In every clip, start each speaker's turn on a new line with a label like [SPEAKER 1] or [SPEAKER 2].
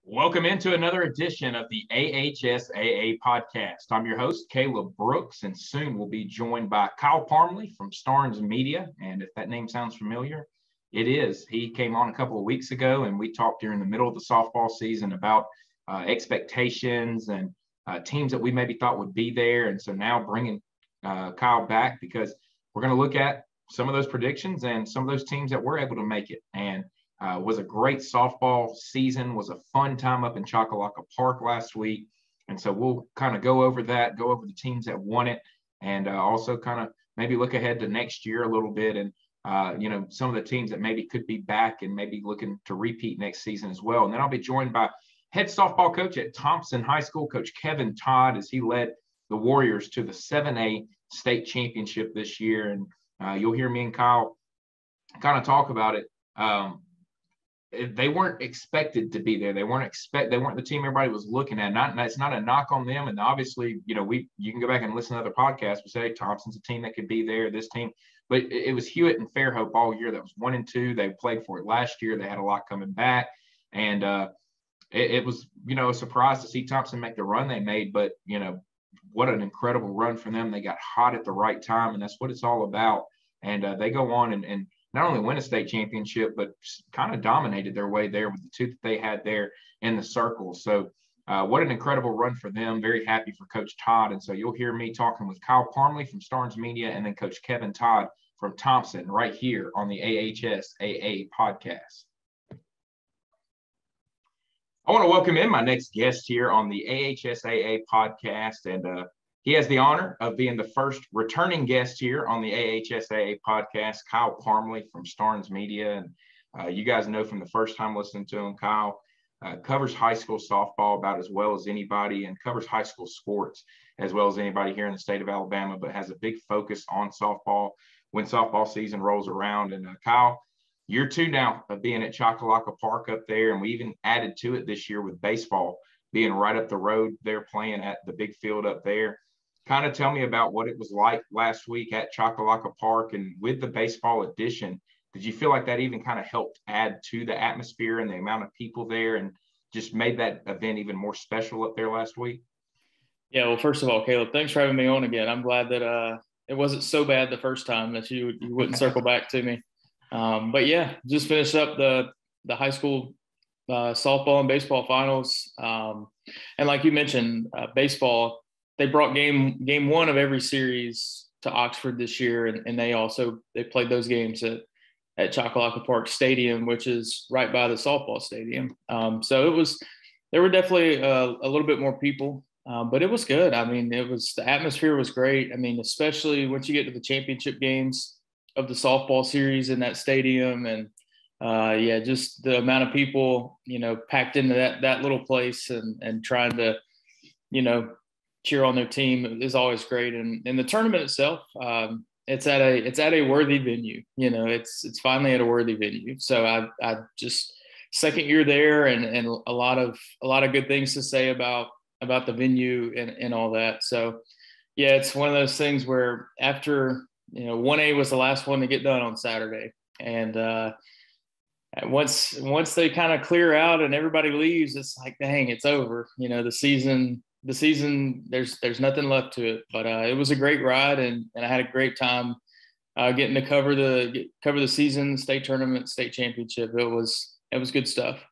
[SPEAKER 1] Welcome into another edition of the AHSAA Podcast. I'm your host, Caleb Brooks, and soon we'll be joined by Kyle Parmley from Starnes Media. And if that name sounds familiar, it is. He came on a couple of weeks ago, and we talked during the middle of the softball season about expectations and teams that we maybe thought would be there. And so now bringing Kyle back because we're going to look at some of those predictions and some of those teams that were able to make it. And was a great softball season, was a fun time up in Choccolocco Park last week. And so we'll kind of go over that, go over the teams that won it, and also kind of maybe look ahead to next year a little bit and, some of the teams that maybe could be back and maybe looking to repeat next season as well. And then I'll be joined by head softball coach at Thompson High School, Coach Kevin Todd, as he led the Warriors to the 7A state championship this year. And you'll hear me and Kyle kind of talk about it. They weren't expected to be there. They weren't the team everybody was looking at. It's not a knock on them. And obviously, you can go back and listen to other podcasts. We say Thompson's a team that could be there, this team. But it was Hewitt and Fairhope all year. That was 1-2. They played for it last year. They had a lot coming back. And it was, a surprise to see Thompson make the run they made. But, what an incredible run for them. They got hot at the right time, and that's what it's all about. And they go on and not only win a state championship, but kind of dominated their way there with the two that they had there in the circle. So what an incredible run for them. Very happy for Coach Todd. And so you'll hear me talking with Kyle Parmley from Starnes Media and then Coach Kevin Todd from Thompson right here on the AHSAA Podcast. I want to welcome in my next guest here on the AHSAA Podcast. And he has the honor of being the first returning guest here on the AHSAA Podcast, Kyle Parmley from Starnes Media. And you guys know from the first time listening to him, Kyle covers high school softball about as well as anybody and covers high school sports as well as anybody here in the state of Alabama, but has a big focus on softball when softball season rolls around. And Kyle, year two now of being at Choccolocco Park up there, and we even added to it this year with baseball being right up the road there playing at the big field up there. Kind of tell me about what it was like last week at Choccolocco Park, and with the baseball edition, did you feel like that even kind of helped add to the atmosphere and the amount of people there and just made that event even more special up there last week?
[SPEAKER 2] Yeah, well, first of all, Caleb, thanks for having me on again. I'm glad that it wasn't so bad the first time that you wouldn't circle back to me. But yeah, just finished up the high school softball and baseball finals. And like you mentioned, baseball, they brought game one of every series to Oxford this year, and they played those games at Choccolocco Park Stadium, which is right by the softball stadium. So there were definitely a little bit more people, but it was good. I mean, the atmosphere was great. I mean, especially once you get to the championship games of the softball series in that stadium, and just the amount of people, packed into that little place and trying to, cheer on their team is always great. And the tournament itself, it's at a worthy venue. It's finally at a worthy venue. So I just second year there and a lot of good things to say about the venue and all that. So yeah, it's one of those things where after 1A was the last one to get done on Saturday, and once they kind of clear out and everybody leaves, it's like, dang, it's over. The season, there's nothing left to it. But it was a great ride, and I had a great time getting to cover the season, state tournament, state championship. It was good stuff.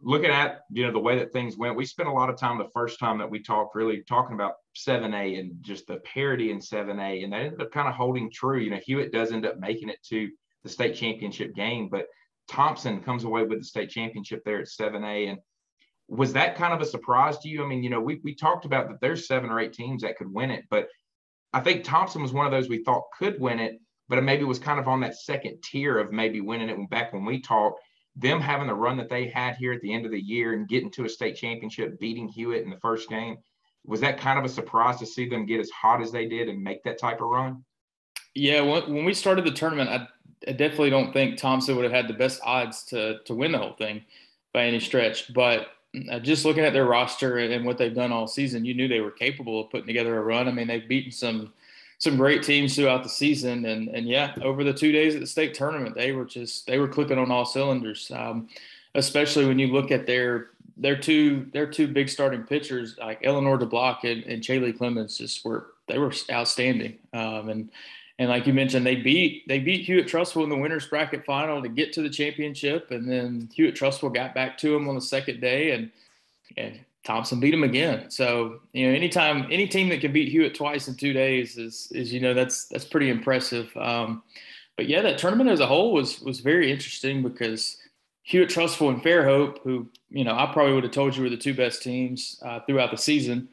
[SPEAKER 1] Looking at the way that things went, we spent a lot of time the first time that we talked really talking about 7A and just the parity in 7A, and that ended up kind of holding true. Hewitt does end up making it to the state championship game, but Thompson comes away with the state championship there at 7A. And was that kind of a surprise to you? I mean, we talked about that there's 7 or 8 teams that could win it, but I think Thompson was one of those we thought could win it, but it maybe was kind of on that second tier of maybe winning it back when we talked. Them having the run that they had here at the end of the year and getting to a state championship, beating Hewitt in the first game, was that kind of a surprise to see them get as hot as they did and make that type of run?
[SPEAKER 2] Yeah, when we started the tournament, I definitely don't think Thompson would have had the best odds to win the whole thing by any stretch. But just looking at their roster and what they've done all season, you knew they were capable of putting together a run. I mean, they've beaten some great teams throughout the season. And yeah, over the 2 days at the state tournament, they were clicking on all cylinders. especially when you look at their two big starting pitchers, like Eleanor DeBlock and Chaley Clemens, they were outstanding. And like you mentioned, they beat Hewitt-Trussville in the winners bracket final to get to the championship, and then Hewitt-Trussville got back to them on the second day, and Thompson beat them again. So, any team that can beat Hewitt twice in 2 days is that's pretty impressive. But yeah, that tournament as a whole was very interesting because Hewitt-Trussville and Fairhope, who I probably would have told you were the two best teams throughout the season,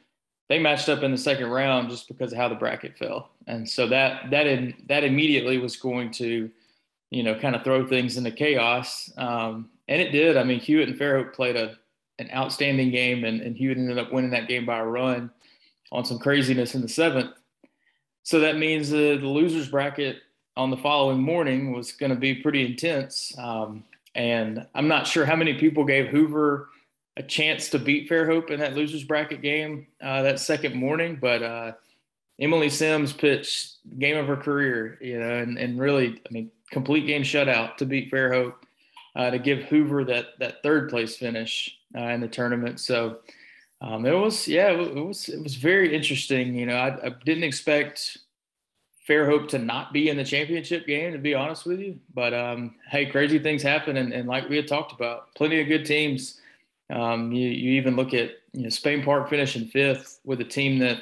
[SPEAKER 2] they matched up in the second round just because of how the bracket fell, and so that immediately was going to kind of throw things into chaos, and it did. I mean, Hewitt and Fairhope played an outstanding game, and Hewitt ended up winning that game by a run on some craziness in the seventh. So that means the losers bracket on the following morning was going to be pretty intense. And I'm not sure how many people gave Hoover a chance to beat Fairhope in that losers bracket game that second morning, but Emily Sims pitched game of her career, and really, I mean, complete game shutout to beat Fairhope to give Hoover that third place finish in the tournament. So it was very interesting. I didn't expect Fairhope to not be in the championship game, to be honest with you. But, hey, crazy things happen. And like we had talked about, plenty of good teams. You even look at, Spain Park finishing fifth with a team that,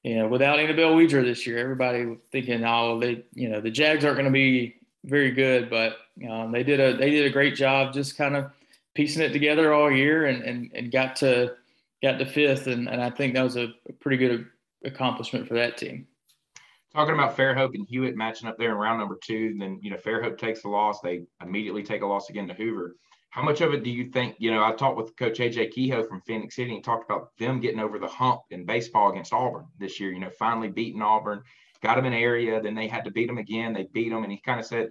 [SPEAKER 2] without Annabelle Weidrer this year, everybody thinking, the Jags aren't going to be very good. But they did a great job just kind of piecing it together all year and got to fifth. And I think that was a pretty good accomplishment for that team.
[SPEAKER 1] Talking about Fairhope and Hewitt matching up there in round number 2, then, Fairhope takes the loss. They immediately take a loss again to Hoover. How much of it do you think, I talked with Coach A.J. Kehoe from Phoenix City, and he talked about them getting over the hump in baseball against Auburn this year, finally beating Auburn, got them in area, then they had to beat them again. They beat them, and he kind of said,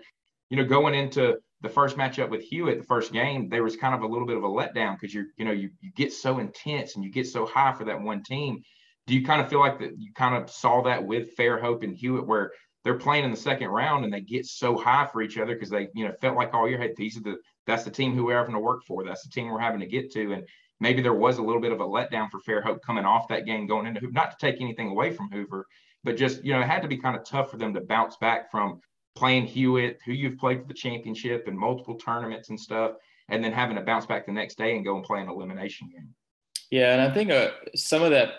[SPEAKER 1] going into the first matchup with Hewitt, the first game, there was kind of a little bit of a letdown because you get so intense and you get so high for that one team. Do you kind of feel like that you kind of saw that with Fairhope and Hewitt, where they're playing in the second round and they get so high for each other because they, felt like all year, hey, that's the team who we're having to work for. That's the team we're having to get to. And maybe there was a little bit of a letdown for Fairhope coming off that game going into Hoover, not to take anything away from Hoover, but just, it had to be kind of tough for them to bounce back from playing Hewitt, who you've played for the championship and multiple tournaments and stuff, and then having to bounce back the next day and go and play an elimination game.
[SPEAKER 2] Yeah, and I think some of that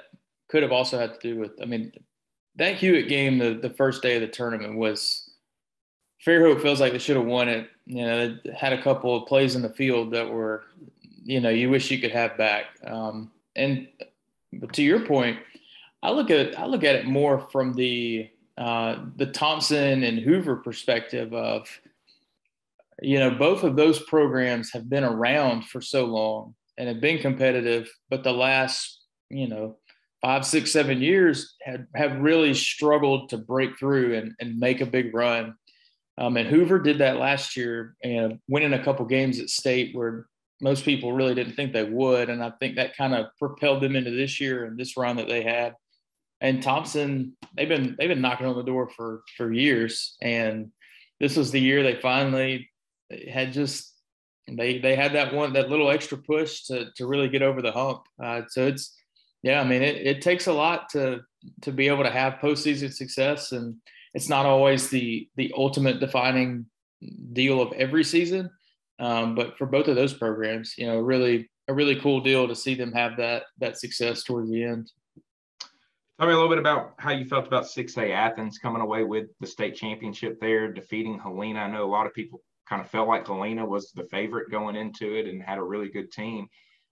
[SPEAKER 2] could have also had to do with, that Hewitt game, the first day of the tournament was Fairhope feels like they should have won it. They had a couple of plays in the field that were, you wish you could have back. But to your point, I look at it more from the Thompson and Hoover perspective of, both of those programs have been around for so long and have been competitive, but the last, 5, 6, 7 years have really struggled to break through and make a big run. And Hoover did that last year and winning a couple games at state where most people really didn't think they would. And I think that kind of propelled them into this year and this run that they had. And Thompson, they've been knocking on the door for years. And this was the year they finally had they had that little extra push to really get over the hump. So it's, yeah, it takes a lot to be able to have postseason success, and it's not always the ultimate defining deal of every season. But for both of those programs, really a really cool deal to see them have that success towards the end.
[SPEAKER 1] Tell me a little bit about how you felt about 6A Athens coming away with the state championship there, defeating Helena. I know a lot of people kind of felt like Helena was the favorite going into it and had a really good team.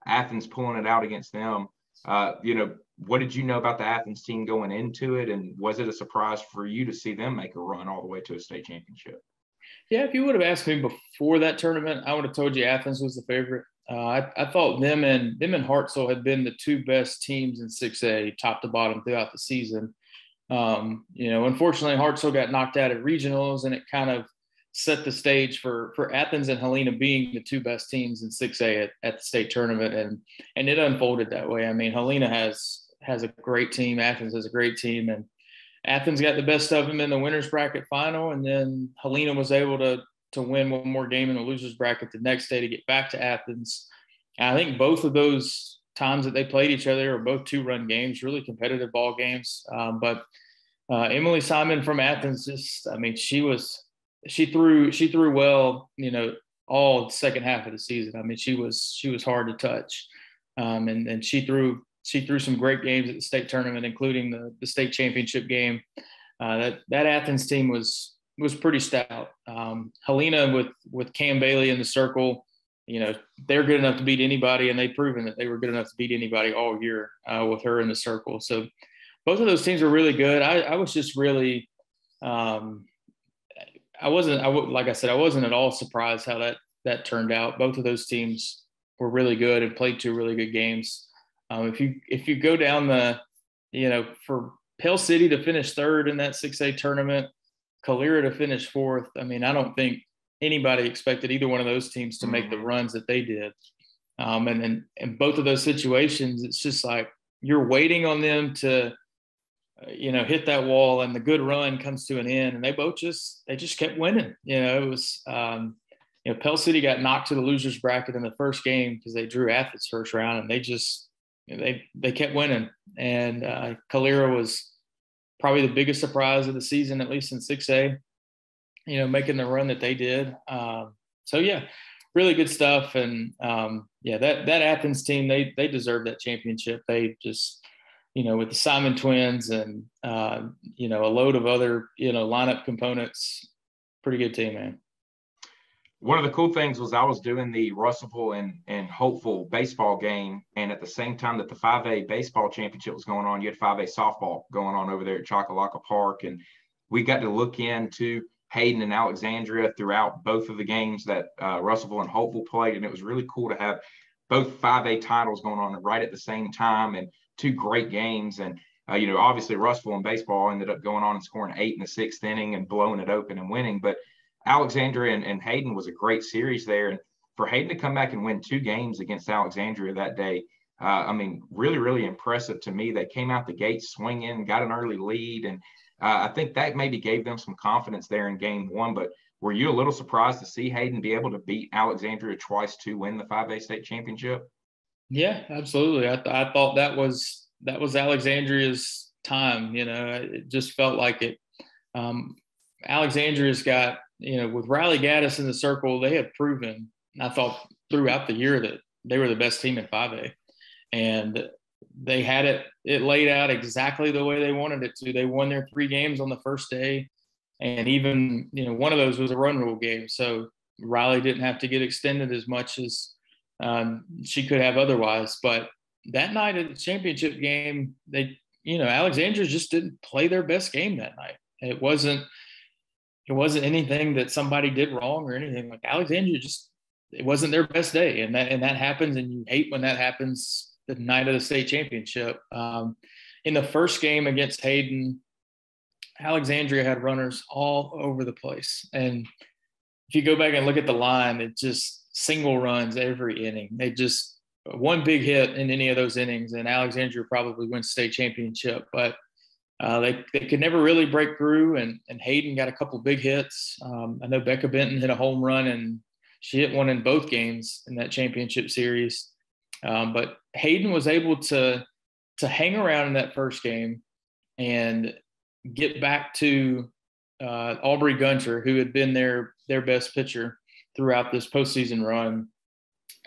[SPEAKER 1] Athens pulling it out against them. What did you know about the Athens team going into it, and was it a surprise for you to see them make a run all the way to a state championship?
[SPEAKER 2] Yeah, if you would have asked me before that tournament, I would have told you Athens was the favorite. I thought them and Hartselle had been the two best teams in 6A, top to bottom, throughout the season. Unfortunately, Hartselle got knocked out at regionals, and it kind of set the stage for Athens and Helena being the two best teams in 6A at the state tournament, and it unfolded that way. Helena has a great team, Athens has a great team, and Athens got the best of them in the winners bracket final, and then Helena was able to to win one more game in the losers bracket the next day to get back to Athens. And I think both of those times that they played each other were both 2-run games, really competitive ball games. But Emily Simon from Athens, she threw well, all second half of the season. I mean, she was hard to touch. And she threw some great games at the state tournament, including the state championship game. That Athens team was pretty stout. Helena with Cam Bailey in the circle, they're good enough to beat anybody, and they've proven that they were good enough to beat anybody all year with her in the circle. So both of those teams were really good. I was just really, I wasn't at all surprised how that turned out. Both of those teams were really good and played 2 really good games. If you go down for Pell City to finish 3rd in that 6A tournament, Calera to finish 4th. I mean, I don't think anybody expected either one of those teams to make the runs that they did. And in both of those situations, it's just like you're waiting on them to, hit that wall, and the good run comes to an end, and they just kept winning. It was, Pell City got knocked to the losers bracket in the first game because they drew Athens first round, and they kept winning. And Calera was probably the biggest surprise of the season, at least in 6A, making the run that they did. So yeah, really good stuff. And that Athens team, they deserve that championship. They just, with the Simon twins and, a load of other, lineup components, pretty good team, man.
[SPEAKER 1] One of the cool things was I was doing the Russellville and Hopeful baseball game, and at the same time that the 5A baseball championship was going on, you had 5A softball going on over there at Chocolaca Park, and we got to look into Hayden and Alexandria throughout both of the games that Russellville and Hopeful played, and it was really cool to have both 5A titles going on right at the same time, and 2 great games. And obviously Russellville in baseball ended up going on and scoring 8 in the 6th inning and blowing it open and winning, but Alexandria and Hayden was a great series there. And for Hayden to come back and win 2 games against Alexandria that day, really, really impressive to me. They came out the gate swinging, got an early lead, and I think that maybe gave them some confidence there in game 1. But were you a little surprised to see Hayden be able to beat Alexandria twice to win the 5A state championship?
[SPEAKER 2] Yeah, absolutely. I thought that was Alexandria's time. It just felt like it. Alexandria's got, with Riley Gaddis in the circle, they had proven, I thought, throughout the year that they were the best team in 5A. And they had it laid out exactly the way they wanted it to. They won their 3 games on the first day. And even, one of those was a run rule game. So Riley didn't have to get extended as much as she could have otherwise. But that night at the championship game, Alexandria just didn't play their best game that night. It wasn't anything that somebody did wrong or anything. Like Alexandria it wasn't their best day. And that happens. And you hate when that happens the night of the state championship. In the first game against Hayden, Alexandria had runners all over the place. And if you go back and look at the line, it just single runs every inning. They just one big hit in any of those innings, and Alexandria probably wins state championship. But they could never really break through, and Hayden got a couple big hits. I know Becca Benton hit a home run, and she hit one in both games in that championship series. But Hayden was able to hang around in that first game and get back to Aubrey Gunter, who had been their best pitcher throughout this postseason run.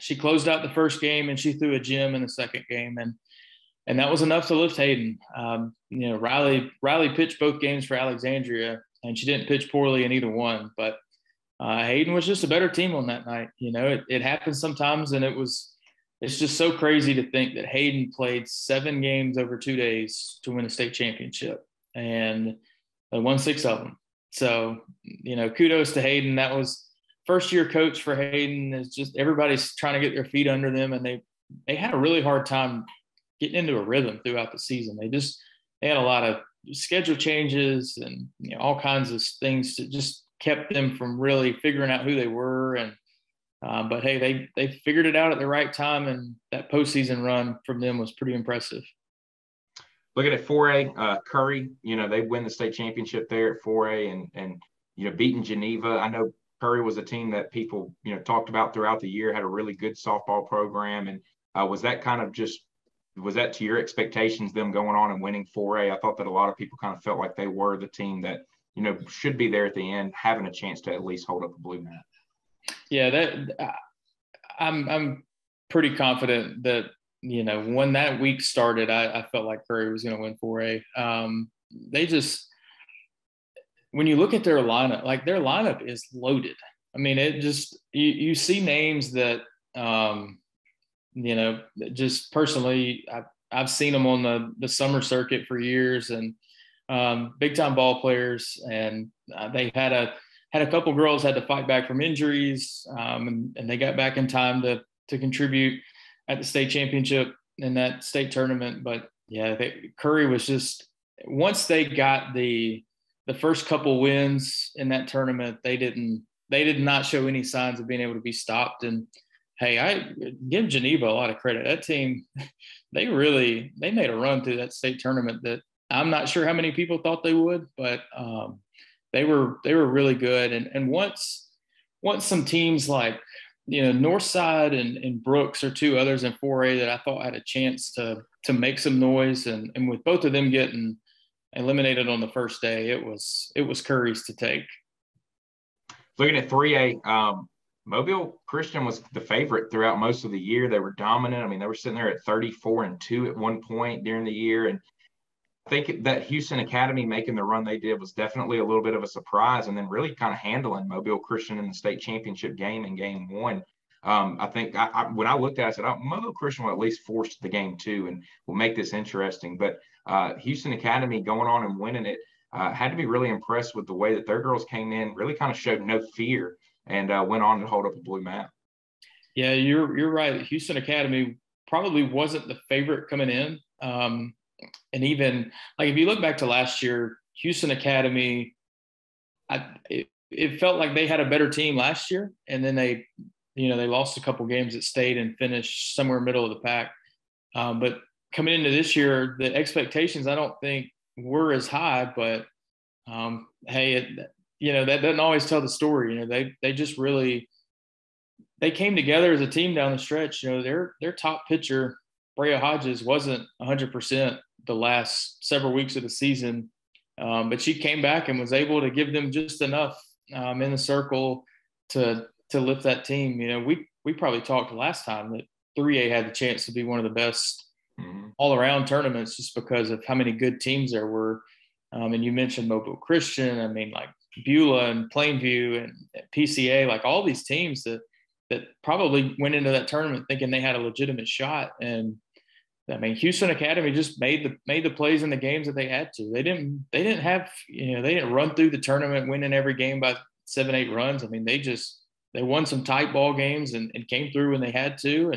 [SPEAKER 2] She closed out the first game, and she threw a gem in the second game, and that was enough to lift Hayden. Riley pitched both games for Alexandria, and she didn't pitch poorly in either one. But Hayden was just a better team on that night. It happens sometimes, and it's just so crazy to think that Hayden played 7 games over 2 days to win a state championship, and they won 6 of them. So, kudos to Hayden. That was first-year coach for Hayden. Is just everybody's trying to get their feet under them, and they had a really hard time getting into a rhythm throughout the season. They had a lot of schedule changes and all kinds of things that just kept them from really figuring out who they were. And but hey, they figured it out at the right time, and that postseason run from them was pretty impressive.
[SPEAKER 1] Looking at 4A, Curry, they win the state championship there at 4A, and beating Geneva. I know Curry was a team that people, talked about throughout the year, had a really good softball program. And was that to your expectations, them going on and winning 4A? I thought that a lot of people kind of felt like they were the team that, should be there at the end, having a chance to at least hold up a blue mat.
[SPEAKER 2] Yeah, I'm pretty confident that, when that week started, I felt like Curry was going to win 4A. When you look at their lineup, like their lineup is loaded. I mean, it just, you see names that, just personally, I've seen them on the summer circuit for years, and big time ball players. And they had a couple girls had to fight back from injuries, and they got back in time to contribute at the state championship in that state tournament. But yeah, Curry was just, once they got the first couple wins in that tournament, they did not show any signs of being able to be stopped. And hey, I give Geneva a lot of credit. That team, they made a run through that state tournament that I'm not sure how many people thought they would, but they were really good. And once some teams like, Northside and Brooks are two others in 4A that I thought had a chance to make some noise. And with both of them getting eliminated on the first day, it was Curry's to take.
[SPEAKER 1] Looking at 3A, Mobile Christian was the favorite throughout most of the year. They were dominant. I mean, they were sitting there at 34-2 at one point during the year. And I think that Houston Academy making the run they did was definitely a little bit of a surprise, and then really kind of handling Mobile Christian in the state championship game in game one. I think when I looked at it, I said, Mobile Christian will at least force the game two and will make this interesting. But Houston Academy going on and winning it, had to be really impressed with the way that their girls came in, really kind of showed no fear, and went on to hold up a blue mat.
[SPEAKER 2] Yeah, you're right. Houston Academy probably wasn't the favorite coming in. And even like if you look back to last year, Houston Academy, it felt like they had a better team last year, and then they lost a couple games at state and finished somewhere middle of the pack. But coming into this year, the expectations I don't think were as high. But hey, that doesn't always tell the story. They just really they came together as a team down the stretch. Their top pitcher, Brea Hodges, wasn't 100% the last several weeks of the season, but she came back and was able to give them just enough in the circle to lift that team. We probably talked last time that 3A had the chance to be one of the best all-around tournaments just because of how many good teams there were. And you mentioned Mobile Christian. I mean, like Beulah and Plainview and PCA, like all these teams that probably went into that tournament thinking they had a legitimate shot. And I mean, Houston Academy just made the plays in the games that they had to. They didn't run through the tournament winning every game by 7-8 runs. I mean, they won some tight ball games and came through when they had to.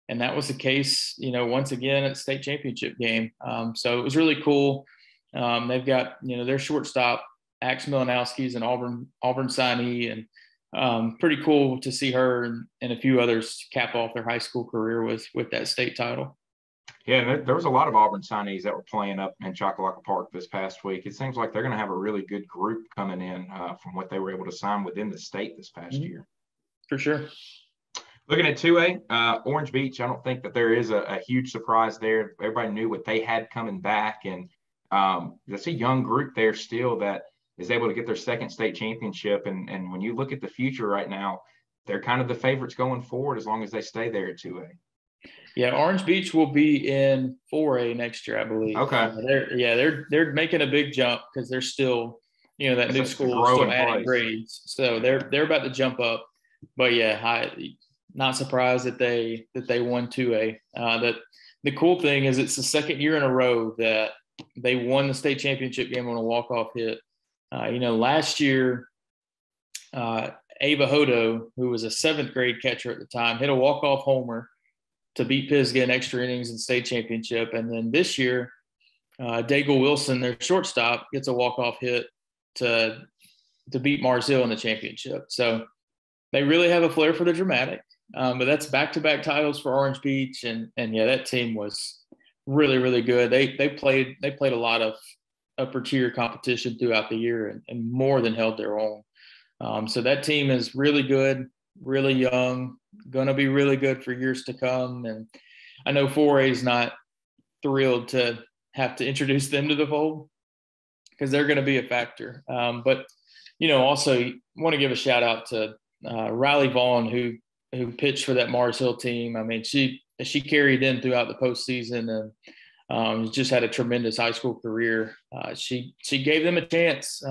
[SPEAKER 2] And that was the case, once again at the state championship game. So it was really cool. They've got, their shortstop, Axe Milanowski's an Auburn signee, and pretty cool to see her and a few others cap off their high school career with that state title.
[SPEAKER 1] Yeah, there was a lot of Auburn signees that were playing up in Choccolocco Park this past week. It seems like they're going to have a really good group coming in from what they were able to sign within the state this past year.
[SPEAKER 2] For sure.
[SPEAKER 1] Looking at 2A, Orange Beach, I don't think that there is a huge surprise there. Everybody knew what they had coming back, and that's a young group there still that is able to get their second state championship. And when you look at the future right now, they're kind of the favorites going forward as long as they stay there at 2A.
[SPEAKER 2] Yeah, Orange Beach will be in 4A next year, I believe.
[SPEAKER 1] Okay.
[SPEAKER 2] They're making a big jump because they're still, that new school is still adding grades, so they're about to jump up. But yeah, not surprised that they won 2A. The cool thing is it's the second year in a row that they won the state championship game on a walk-off hit. Last year, Ava Hodo, who was a 7th grade catcher at the time, hit a walk-off homer to beat Pisgah in extra innings in state championship. And then this year, Daigle Wilson, their shortstop, gets a walk-off hit to beat Mars Hill in the championship. So they really have a flair for the dramatic. But that's back-to-back titles for Orange Beach. And yeah, that team was really, really good. They played a lot of upper tier competition throughout the year and more than held their own. So that team is really good, really young, going to be really good for years to come. And I know 4A is not thrilled to have to introduce them to the fold because they're going to be a factor. But, also want to give a shout out to Riley Vaughan, who pitched for that Mars Hill team. I mean, she carried them throughout the postseason and just had a tremendous high school career. She gave them a chance.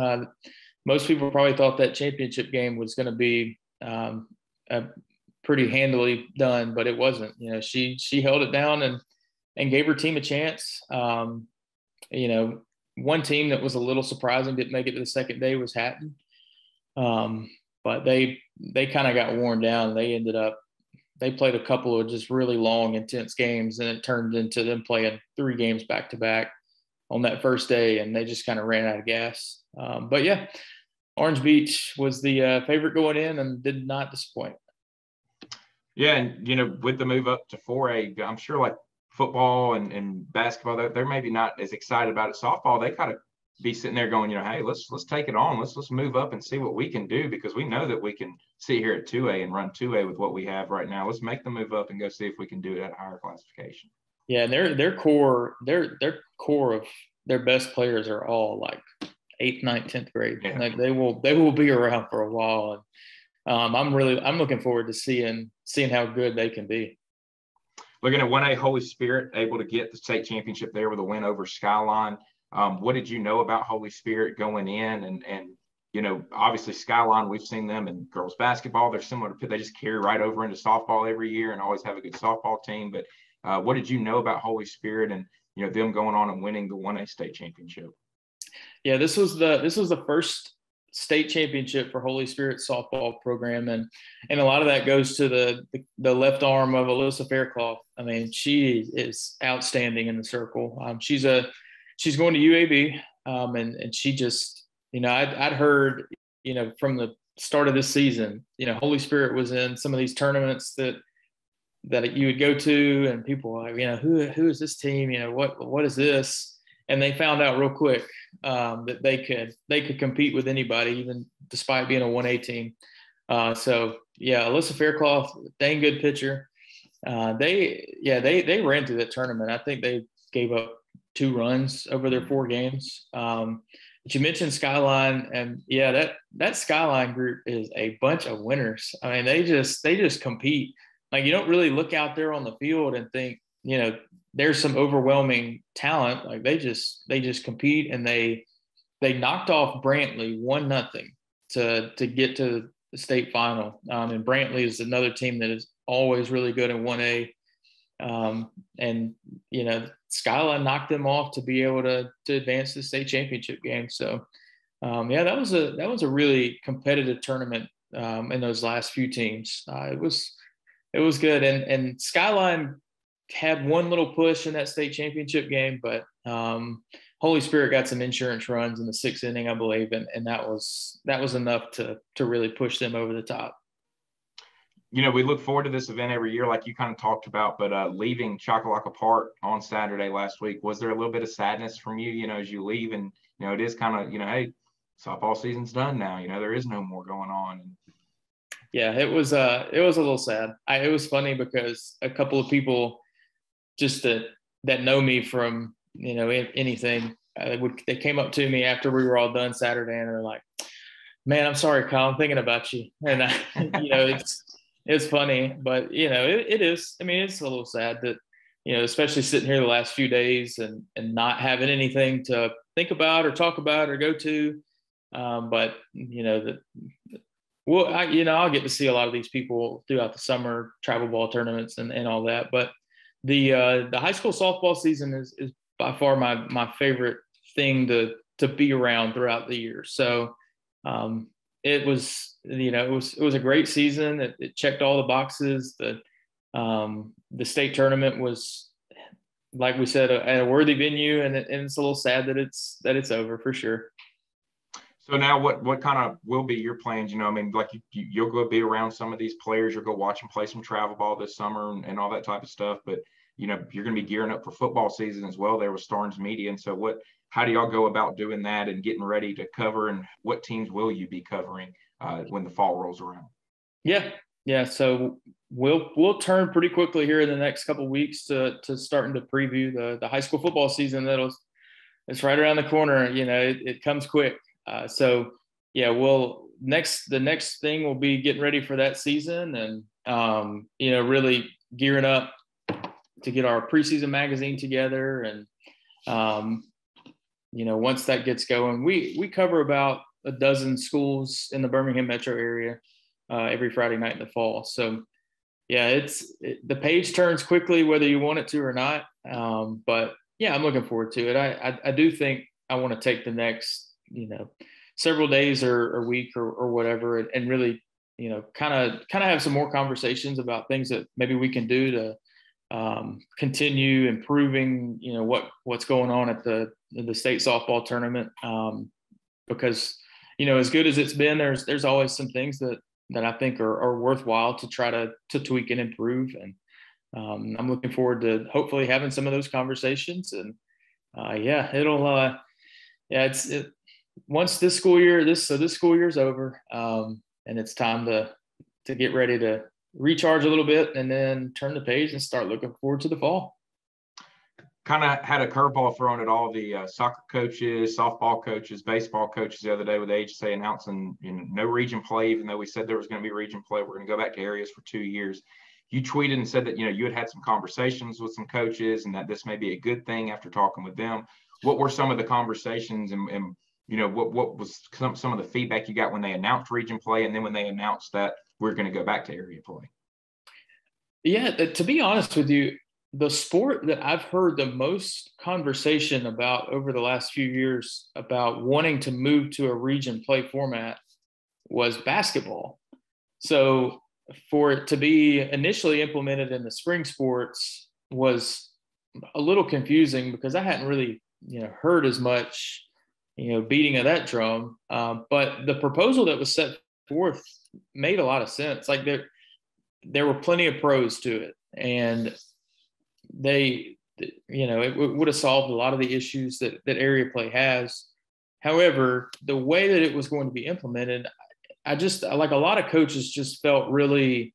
[SPEAKER 2] Most people probably thought that championship game was going to be pretty handily done, but it wasn't. She held it down and gave her team a chance. One team that was a little surprising, didn't make it to the second day, was Hatton. But they kind of got worn down. They played a couple of just really long, intense games, and it turned into them playing 3 games back to back on that first day, and they just kind of ran out of gas. But yeah, Orange Beach was the favorite going in and did not disappoint.
[SPEAKER 1] Yeah, and with the move up to 4A, I'm sure like football and basketball, they're maybe not as excited about it. Softball, they kind of be sitting there going, hey, let's take it on. Let's move up and see what we can do, because we know that we can sit here at 2A and run 2A with what we have right now. Let's make the move up and go see if we can do it at a higher classification. Yeah, and their core of their best players are all like 8th, 9th, 10th grade. Yeah. Like they will be around for a while. And I'm looking forward to seeing how good they can be. Looking at 1A Holy Spirit, able to get the state championship there with a win over Skyline. What did you know about Holy Spirit going in? And obviously Skyline, we've seen them in girls basketball. They're similar to, they just carry right over into softball every year and always have a good softball team. But what did you know about Holy Spirit and, them going on and winning the 1A state championship? Yeah, this was the first state championship for Holy Spirit softball program. And a lot of that goes to the left arm of Alyssa Faircloth. I mean, she is outstanding in the circle. She's going to UAB, and she just, I'd heard, from the start of this season, Holy Spirit was in some of these tournaments that you would go to, and people were like, who is this team? What is this? And they found out real quick that they could compete with anybody, even despite being a 1A team. So yeah, Alyssa Faircloth, dang good pitcher. They ran through that tournament. I think they gave up 2 runs over their 4 games. But you mentioned Skyline, and yeah, that Skyline group is a bunch of winners. I mean, they just compete. Like, you don't really look out there on the field and think, there's some overwhelming talent. Like they just compete, and they knocked off Brantley 1-0 to get to the state final. And Brantley is another team that is always really good in 1A. And Skyline knocked them off to be able to advance to the state championship game. So that was a really competitive tournament in those last few teams. It was good, and Skyline had one little push in that state championship game, but Holy Spirit got some insurance runs in the 6th inning, I believe, and that was enough to really push them over the top. We look forward to this event every year, like you kind of talked about, but leaving Chocolaca Park on Saturday last week, was there a little bit of sadness from you, as you leave? And, it is kind of, hey, softball season's done now, there is no more going on. Yeah, it was a little sad. It was funny because a couple of people just that know me from, anything, they came up to me after we were all done Saturday, and they're like, man, I'm sorry, Kyle, I'm thinking about you. And, it's funny, but, it is. I mean, it's a little sad that, especially sitting here the last few days and not having anything to think about or talk about or go to. But, I'll get to see a lot of these people throughout the summer, travel ball tournaments and all that. But the high school softball season is by far my favorite thing to be around throughout the year. So it was a great season. It checked all the boxes. The state tournament was, like we said, at a worthy venue, and it's a little sad that it's over for sure. So now what kind of will be your plans? Like you'll go be around some of these players, you'll go watch them play some travel ball this summer and all that type of stuff. But, you're going to be gearing up for football season as well there with Starnes Media. And so how do y'all go about doing that and getting ready to cover, and what teams will you be covering when the fall rolls around.
[SPEAKER 2] Yeah. So we'll turn pretty quickly here in the next couple of weeks to starting to preview the high school football season. It's right around the corner. It comes quick. So yeah, the next thing will be getting ready for that season and really gearing up to get our preseason magazine together. And once that gets going, we cover about a dozen schools in the Birmingham metro area every Friday night in the fall. So yeah, the page turns quickly whether you want it to or not. But yeah, I'm looking forward to it. I do think I want to take the next several days or week or whatever and really kind of have some more conversations about things that maybe we can do to continue improving what's going on at the state softball tournament, because as good as it's been, there's always some things that I think are worthwhile to try to tweak and improve. And I'm looking forward to hopefully having some of those conversations. And once this school year's over, and it's time to get ready to recharge a little bit and then turn the page and start looking forward to the fall.
[SPEAKER 1] Kind of had a curveball thrown at all the soccer coaches, softball coaches, baseball coaches the other day with the AHSAA announcing no region play, even though we said there was going to be region play. We're going to go back to areas for 2 years. You tweeted and said that you had some conversations with some coaches and that this may be a good thing after talking with them. What were some of the conversations and what was some of the feedback you got when they announced region play and then when they announced that we're going to go back to area play?
[SPEAKER 2] Yeah, to be honest with you, the sport that I've heard the most conversation about over the last few years about wanting to move to a region play format was basketball. So for it to be initially implemented in the spring sports was a little confusing because I hadn't really, heard as much, beating of that drum. But the proposal that was set forth made a lot of sense. Like there were plenty of pros to it, and it would have solved a lot of the issues that area play has. However, the way that it was going to be implemented, like a lot of coaches just felt really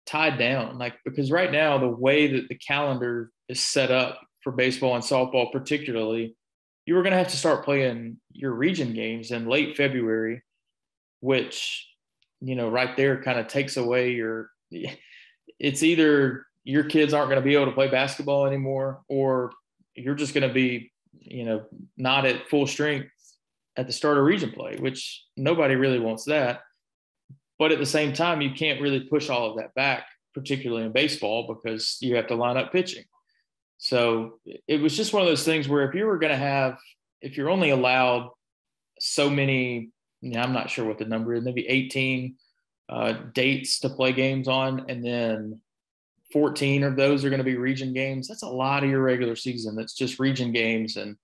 [SPEAKER 2] tied down, because right now the way that the calendar is set up for baseball and softball particularly, you were going to have to start playing your region games in late February, which right there kind of takes away it's either your kids aren't going to be able to play basketball anymore, or you're just going to be, not at full strength at the start of region play, which nobody really wants that. But at the same time, you can't really push all of that back, particularly in baseball, because you have to line up pitching. So it was just one of those things where if you're only allowed so many, I'm not sure what the number is, maybe 18 dates to play games on, and then 14 of those are going to be region games. That's a lot of your regular season. That's just region games. And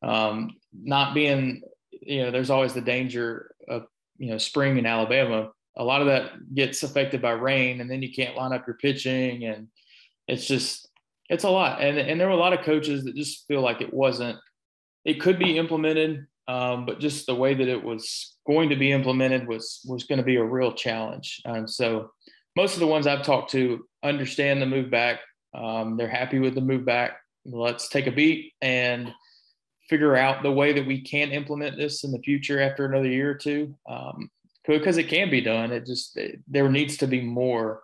[SPEAKER 2] not being, there's always the danger of, spring in Alabama. A lot of that gets affected by rain, and then you can't line up your pitching, and it's a lot. And there were a lot of coaches that just feel like it could be implemented, but just the way that it was going to be implemented was going to be a real challenge. So most of the ones I've talked to understand the move back. They're happy with the move back. Let's take a beat and figure out the way that we can implement this in the future after another year or two, because it can be done. There needs to be more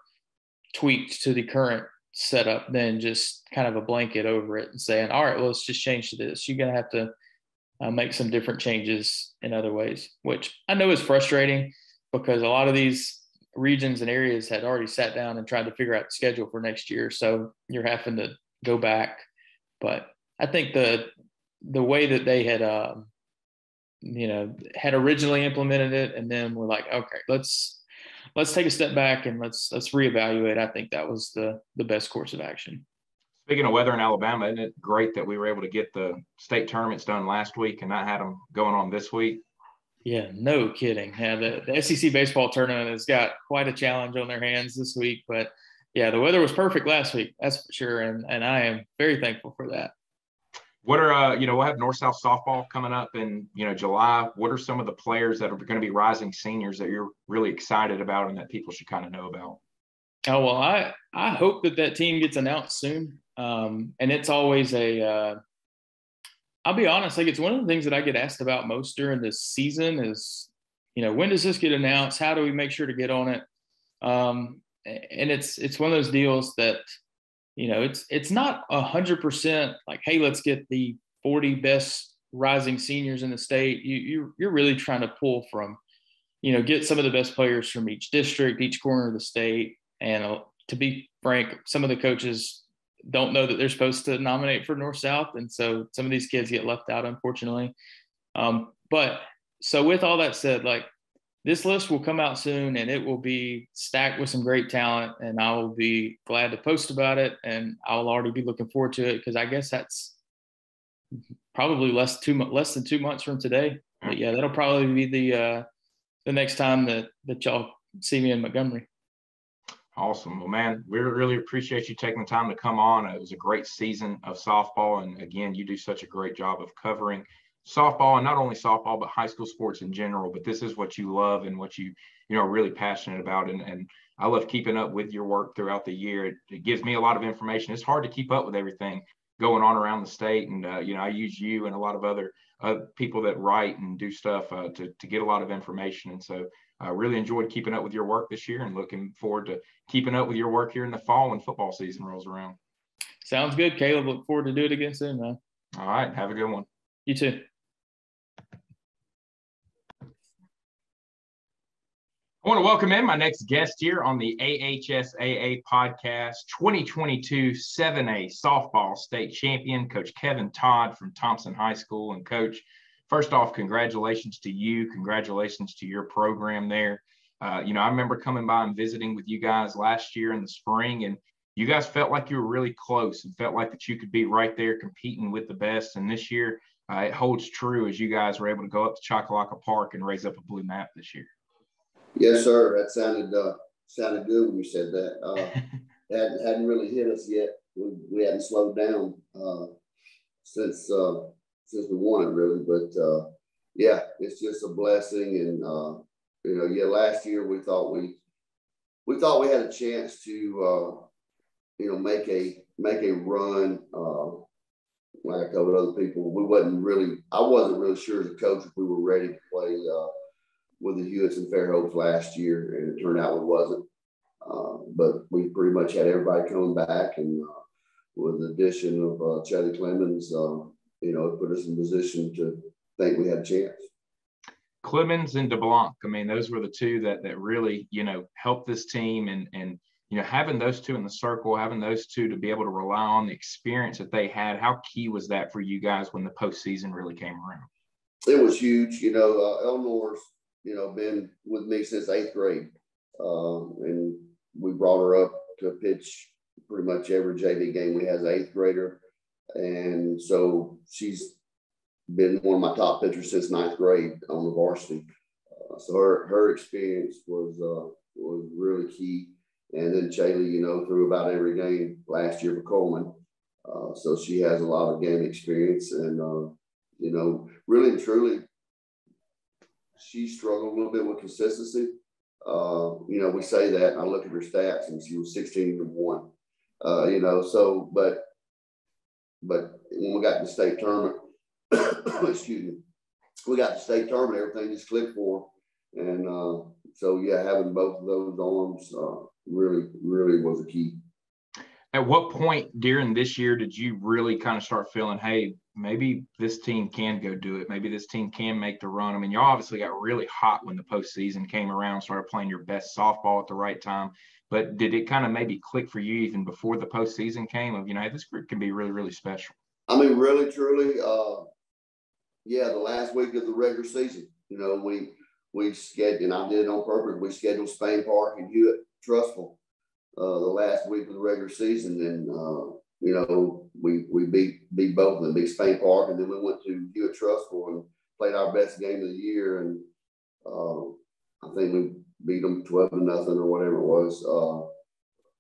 [SPEAKER 2] tweaked to the current setup than just kind of a blanket over it and saying, all right, well, let's just change to this. You're going to have to make some different changes in other ways, which I know is frustrating because a lot of these regions and areas had already sat down and tried to figure out the schedule for next year. So you're having to go back. But I think the way that they had, had originally implemented it, and then we're like, okay, let's take a step back and let's reevaluate. I think that was the best course of action.
[SPEAKER 1] Speaking of weather in Alabama, isn't it great that we were able to get the state tournaments done last week and not had them going on this week?
[SPEAKER 2] Yeah, no kidding. Yeah, the SEC baseball tournament has got quite a challenge on their hands this week. But yeah, the weather was perfect last week, that's for sure. And I am very thankful for that.
[SPEAKER 1] What are, we'll have North-South softball coming up in, July. What are some of the players that are going to be rising seniors that you're really excited about and that people should kind of know about?
[SPEAKER 2] Oh, well, I hope that team gets announced soon. And it's always I'll be honest, like it's one of the things that I get asked about most during this season is, when does this get announced? How do we make sure to get on it? And it's one of those deals that, it's not 100% like, hey, let's get the 40 best rising seniors in the state. You're really trying to pull from, get some of the best players from each district, each corner of the state. And to be frank, some of the coaches don't know that they're supposed to nominate for North-South. And so some of these kids get left out, unfortunately. But so with all that said, like, this list will come out soon and it will be stacked with some great talent, and I will be glad to post about it, and I'll already be looking forward to it because I guess that's probably less than 2 months from today. But yeah, that'll probably be the next time that y'all see me in Montgomery.
[SPEAKER 1] Awesome. Well, man, we really appreciate you taking the time to come on. It was a great season of softball. And again, you do such a great job of covering softball, and not only softball, but high school sports in general. But this is what you love and what you are really passionate about. And I love keeping up with your work throughout the year. It gives me a lot of information. It's hard to keep up with everything going on around the state. And, I use you and a lot of other people that write and do stuff to get a lot of information. And so I really enjoyed keeping up with your work this year and looking forward to keeping up with your work here in the fall when football season rolls around.
[SPEAKER 2] Sounds good, Caleb. Look forward to do it again soon, man.
[SPEAKER 1] All right. Have a good one.
[SPEAKER 2] You too.
[SPEAKER 1] I want to welcome in my next guest here on the AHSAA Podcast, 2022 7A softball state champion, Coach Kevin Todd from Thompson High School. And Coach, first off, congratulations to you. Congratulations to your program there. I remember coming by and visiting with you guys last year in the spring, and you guys felt like you were really close and felt like that you could be right there competing with the best. And this year, it holds true as you guys were able to go up to Chocolaca Park and raise up a blue map this year.
[SPEAKER 3] Yes, sir. That sounded good when you said that. Hadn't really hit us yet. We hadn't slowed down since we won it, really. But yeah, it's just a blessing. And last year we thought we had a chance to make a run. Like I told other people, I wasn't really sure as a coach if we were ready to play with the Hewitts and Fairhopes last year, and it turned out we wasn't. But we pretty much had everybody coming back, and with the addition of Chelly Clemens, it put us in position to think we had a chance.
[SPEAKER 1] Clemens and DeBlanc, I mean, those were the two that really, helped this team, and having those two in the circle, having those two to be able to rely on the experience that they had, how key was that for you guys when the postseason really came around?
[SPEAKER 3] It was huge. Eleanor's, been with me since 8th grade. And we brought her up to pitch pretty much every JV game we had as an 8th grader. And so she's been one of my top pitchers since 9th grade on the varsity. So her experience was really key. And then Chelly, threw about every game last year for Coleman. So she has a lot of game experience, and, really and truly, she struggled a little bit with consistency. We say that, and I look at her stats, and she was 16-1. But when we got to the state tournament, excuse me, everything just clicked for her. And having both of those arms really, really was a key.
[SPEAKER 1] At what point during this year did you really kind of start feeling, hey, maybe this team can go do it. Maybe this team can make the run. I mean, y'all obviously got really hot when the postseason came around, started playing your best softball at the right time. But did it kind of maybe click for you even before the postseason came of, hey, this group can be really, really special?
[SPEAKER 3] I mean, really, truly, the last week of the regular season, we scheduled, and I did it on purpose, we scheduled Spain Park and Hewitt-Trussville the last week of the regular season. And, we beat both of them, beat Spain Park, and then we went to Hewitt-Trussville and played our best game of the year. And I think we beat them 12-0 or whatever it was.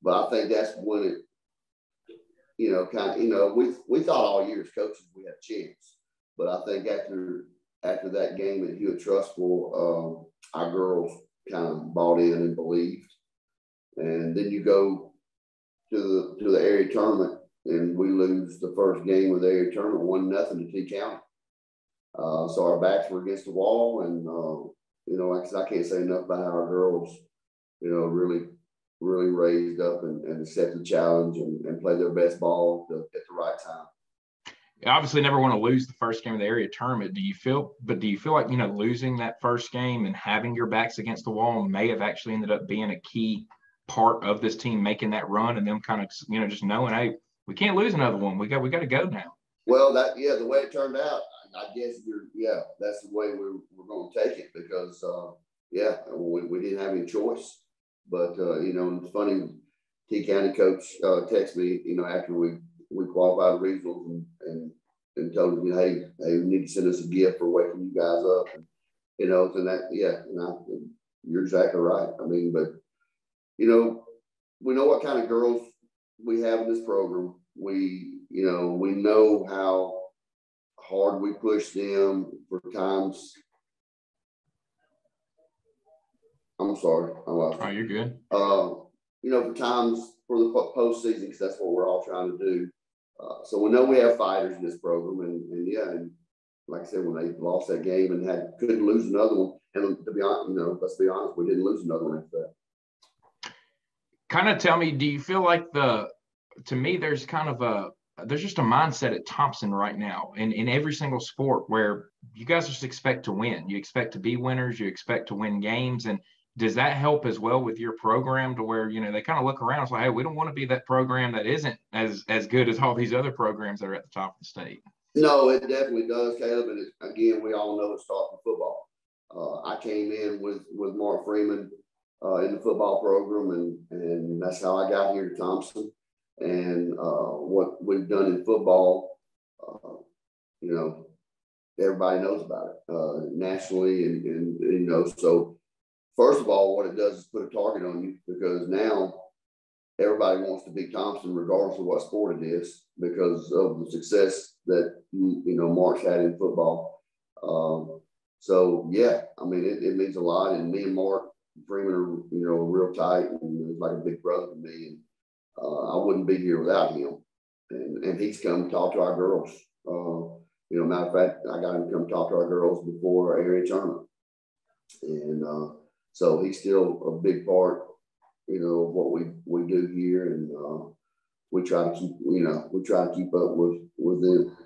[SPEAKER 3] But I think that's when we thought all year as coaches we had a chance. But I think after that game at Hewitt-Trussville, our girls kind of bought in and believed. And then you go to the area tournament, and we lose the first game of the area tournament 1-0 to T County. So our backs were against the wall, and like I said, I can't say enough about how our girls, really raised up and accepted the challenge and played their best ball at the right time.
[SPEAKER 1] You obviously never want to lose the first game of the area tournament. Do you feel like, losing that first game and having your backs against the wall may have actually ended up being a key part of this team making that run, and them kind of, just knowing, hey, we can't lose another one. We got to go now.
[SPEAKER 3] Well, the way it turned out, I guess that's the way we're going to take it, because we didn't have any choice. But it's funny, T County coach texted me, after we qualified the regionals and told me, hey, we need to send us a gift for waking you guys up, and you're exactly right. I mean, but we know what kind of girls we have in this program. We know how hard we push them for times. I'm sorry.
[SPEAKER 1] Oh, you're good.
[SPEAKER 3] For times for the postseason, because that's what we're all trying to do. So we know we have fighters in this program, and like I said, when they lost that game and couldn't lose another one, and to be honest, let's be honest, we didn't lose another one after that.
[SPEAKER 1] Kind of tell me, do you feel like to me, there's just a mindset at Thompson right now in every single sport where you guys just expect to win. You expect to be winners. You expect to win games. And does that help as well with your program, to where, they kind of look around and say, hey, we don't want to be that program that isn't as good as all these other programs that are at the top of the state?
[SPEAKER 3] No, it definitely does, Caleb. And again, we all know it starts with football. I came in with Mark Freeman in the football program, and that's how I got here to Thompson. And what we've done in football, everybody knows about it nationally, and so first of all, what it does is put a target on you, because now everybody wants to beat Thompson regardless of what sport it is, because of the success that Mark's had in football. So yeah, I mean, it means a lot, and me and Mark Freeman are real tight, and he's like a big brother to me, and I wouldn't be here without him. And he's come talk to our girls. Matter of fact, I got him to come talk to our girls before our area tournament. And so he's still a big part, of what we do here. And we try to keep up with them.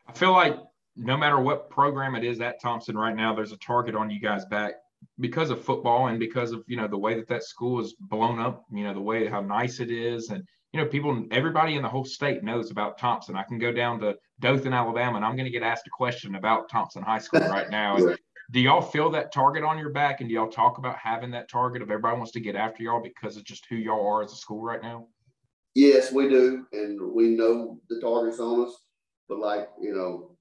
[SPEAKER 1] I feel like no matter what program it is at Thompson right now, there's a target on you guys' back because of football, and because of the way that school is blown up, the way how nice it is, and everybody in the whole state knows about Thompson. I can go down to Dothan, Alabama, and I'm going to get asked a question about Thompson High School right now.
[SPEAKER 3] Yeah.
[SPEAKER 1] Do y'all feel that target on your back, and do y'all talk about having that target of everybody wants to get after y'all because of just who y'all are as a school right now?
[SPEAKER 3] Yes, we do, and we know the target's on us. But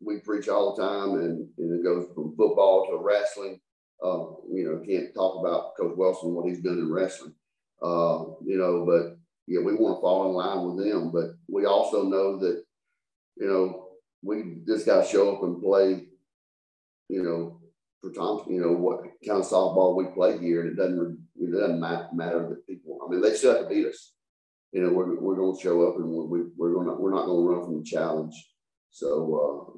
[SPEAKER 3] we preach all the time, and it goes from football to wrestling. Can't talk about Coach Wilson, what he's done in wrestling, but yeah, we want to fall in line with them. But we also know that, we just got to show up and play, for Thompson, what kind of softball we play here. And it doesn't matter that people, they still have to beat us. We're going to show up, and we're not going to run from the challenge. So,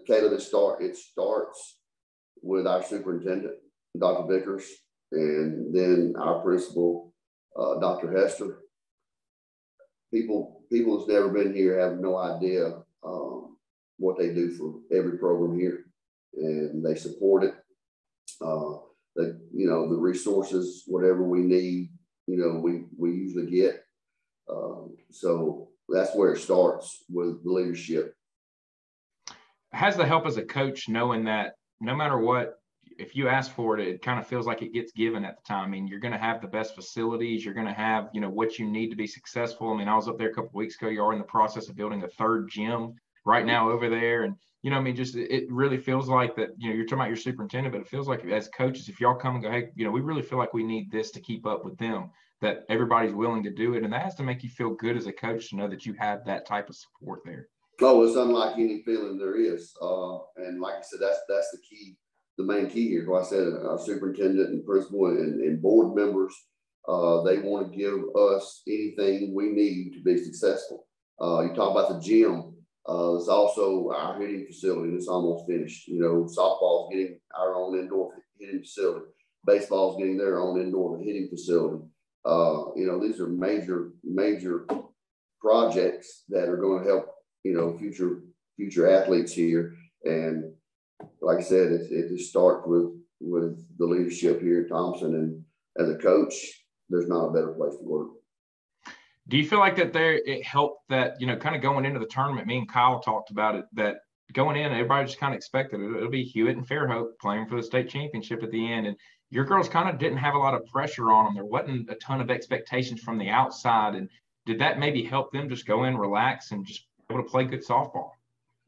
[SPEAKER 3] Caleb, it starts with our superintendent, Dr. Vickers, and then our principal, Dr. Hester. People who's never been here have no idea what they do for every program here, and they support it. The resources, whatever we need, we usually get. So that's where it starts, with the leadership.
[SPEAKER 1] Has the help as a coach, knowing that no matter what, if you ask for it, it kind of feels like it gets given at the time. You're going to have the best facilities. You're going to have, what you need to be successful. I was up there a couple of weeks ago. You are in the process of building a third gym right now over there. And, it really feels like that, you're talking about your superintendent, but it feels like as coaches, if y'all come and go, hey, we really feel like we need this to keep up with them, that everybody's willing to do it. And that has to make you feel good as a coach to know that you have that type of support there.
[SPEAKER 3] Oh, it's unlike any feeling there is. And like I said, that's the key, the main key here. Like I said, our superintendent and principal and board members, they want to give us anything we need to be successful. You talk about the gym. It's also our hitting facility that's almost finished. You know, softball's getting our own indoor hitting facility. Baseball's getting their own indoor hitting facility. You know, these are major projects that are going to help, you know, future athletes here. And like I said, it just starts with the leadership here at Thompson. And as a coach, there's not a better place to work.
[SPEAKER 1] Do you feel like that it helped that, you know, kind of going into the tournament, me and Kyle talked about it, that going in, everybody just kind of expected it'll be Hewitt and Fairhope playing for the state championship at the end. And your girls kind of didn't have a lot of pressure on them. There wasn't a ton of expectations from the outside. And did that maybe help them just go in, relax, and just be able to play good softball?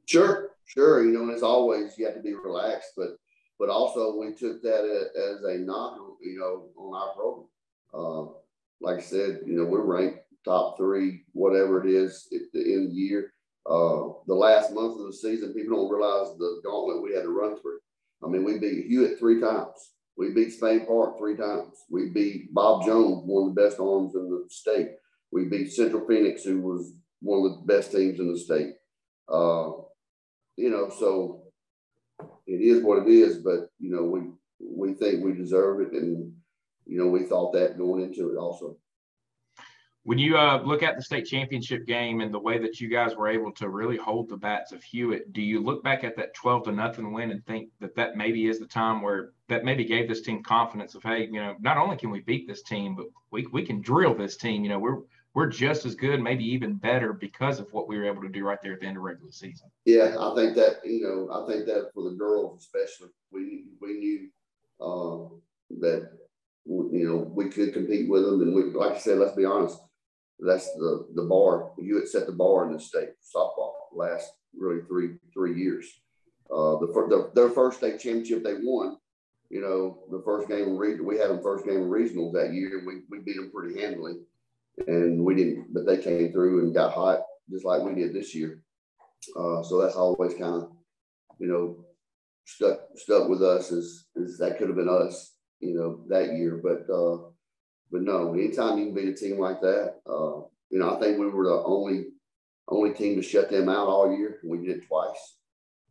[SPEAKER 3] Sure. You know, and as always, you have to be relaxed, but also we took that as a knock, you know, on our program. Like I said, you know, we're ranked top 3, whatever it is at the end of the year. The last month of the season, people don't realize the gauntlet we had to run through. I mean, we beat Hewitt 3 times. We beat Spain Park 3 times. We beat Bob Jones, one of the best arms in the state. We beat Central Phoenix, who was one of the best teams in the state. You know, so it is what it is, but, you know, we think we deserve it. And, you know, we thought that going into it also.
[SPEAKER 1] When you look at the state championship game and the way that you guys were able to really hold the bats of Hewitt, do you look back at that 12-0 win and think that maybe is the time where that maybe gave this team confidence of, hey, you know, not only can we beat this team, but we can drill this team. You know, we're just as good, maybe even better because of what we were able to do right there at the end of regular season.
[SPEAKER 3] Yeah, I think that, you know, for the girls especially, we knew that, you know, we could compete with them. And we, like I said, let's be honest, that's the bar. Hewitt set the bar in the state softball last really three years. Their first state championship they won, you know, the first game we had them first game of regionals that year. We beat them pretty handily, and we didn't, but they came through and got hot just like we did this year. So that's always kind of, you know, stuck with us as that could have been us, you know, that year. But no, anytime you can beat a team like that, you know, I think we were the only team to shut them out all year. And we did it twice.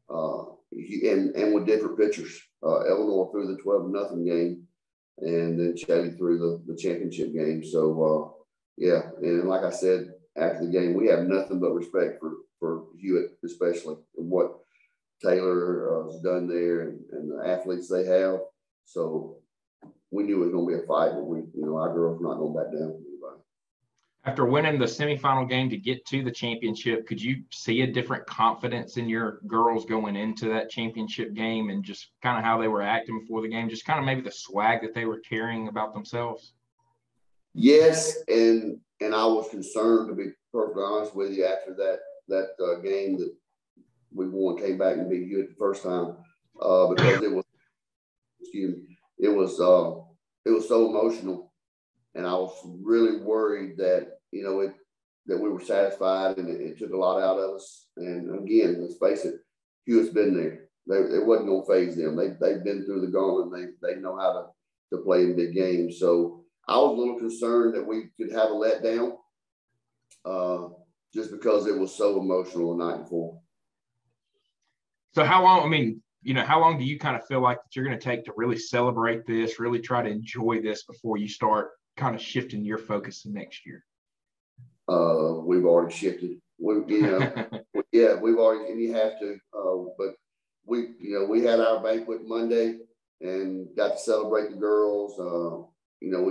[SPEAKER 3] And with different pitchers. Eleanor threw the 12-0 game, and then Shelley threw the championship game. So, yeah, and like I said, after the game, we have nothing but respect for Hewitt, especially, and what Taylor has done there and the athletes they have. So we knew it was going to be a fight, but you know, our girls were not going back down from anybody.
[SPEAKER 1] After winning the semifinal game to get to the championship, could you see a different confidence in your girls going into that championship game and just kind of how they were acting before the game, just kind of maybe the swag that they were carrying about themselves?
[SPEAKER 3] Yes, and I was concerned, to be perfectly honest with you, after that game that we won, came back and beat Hewitt the first time, because it was so emotional. And I was really worried that, you know, that we were satisfied, and it took a lot out of us. And again, let's face it, Hewitt's been there. It wasn't going to phase them. They've been through the gauntlet. They know how to play in big games. So I was a little concerned that we could have a letdown, just because it was so emotional the night before.
[SPEAKER 1] So how long, I mean, you know, how long do you kind of feel like that you're going to take to really celebrate this, really try to enjoy this before you start kind of shifting your focus to next year?
[SPEAKER 3] We've already shifted. Yeah, we've already, and you have to, but we had our banquet Monday and got to celebrate the girls. You know,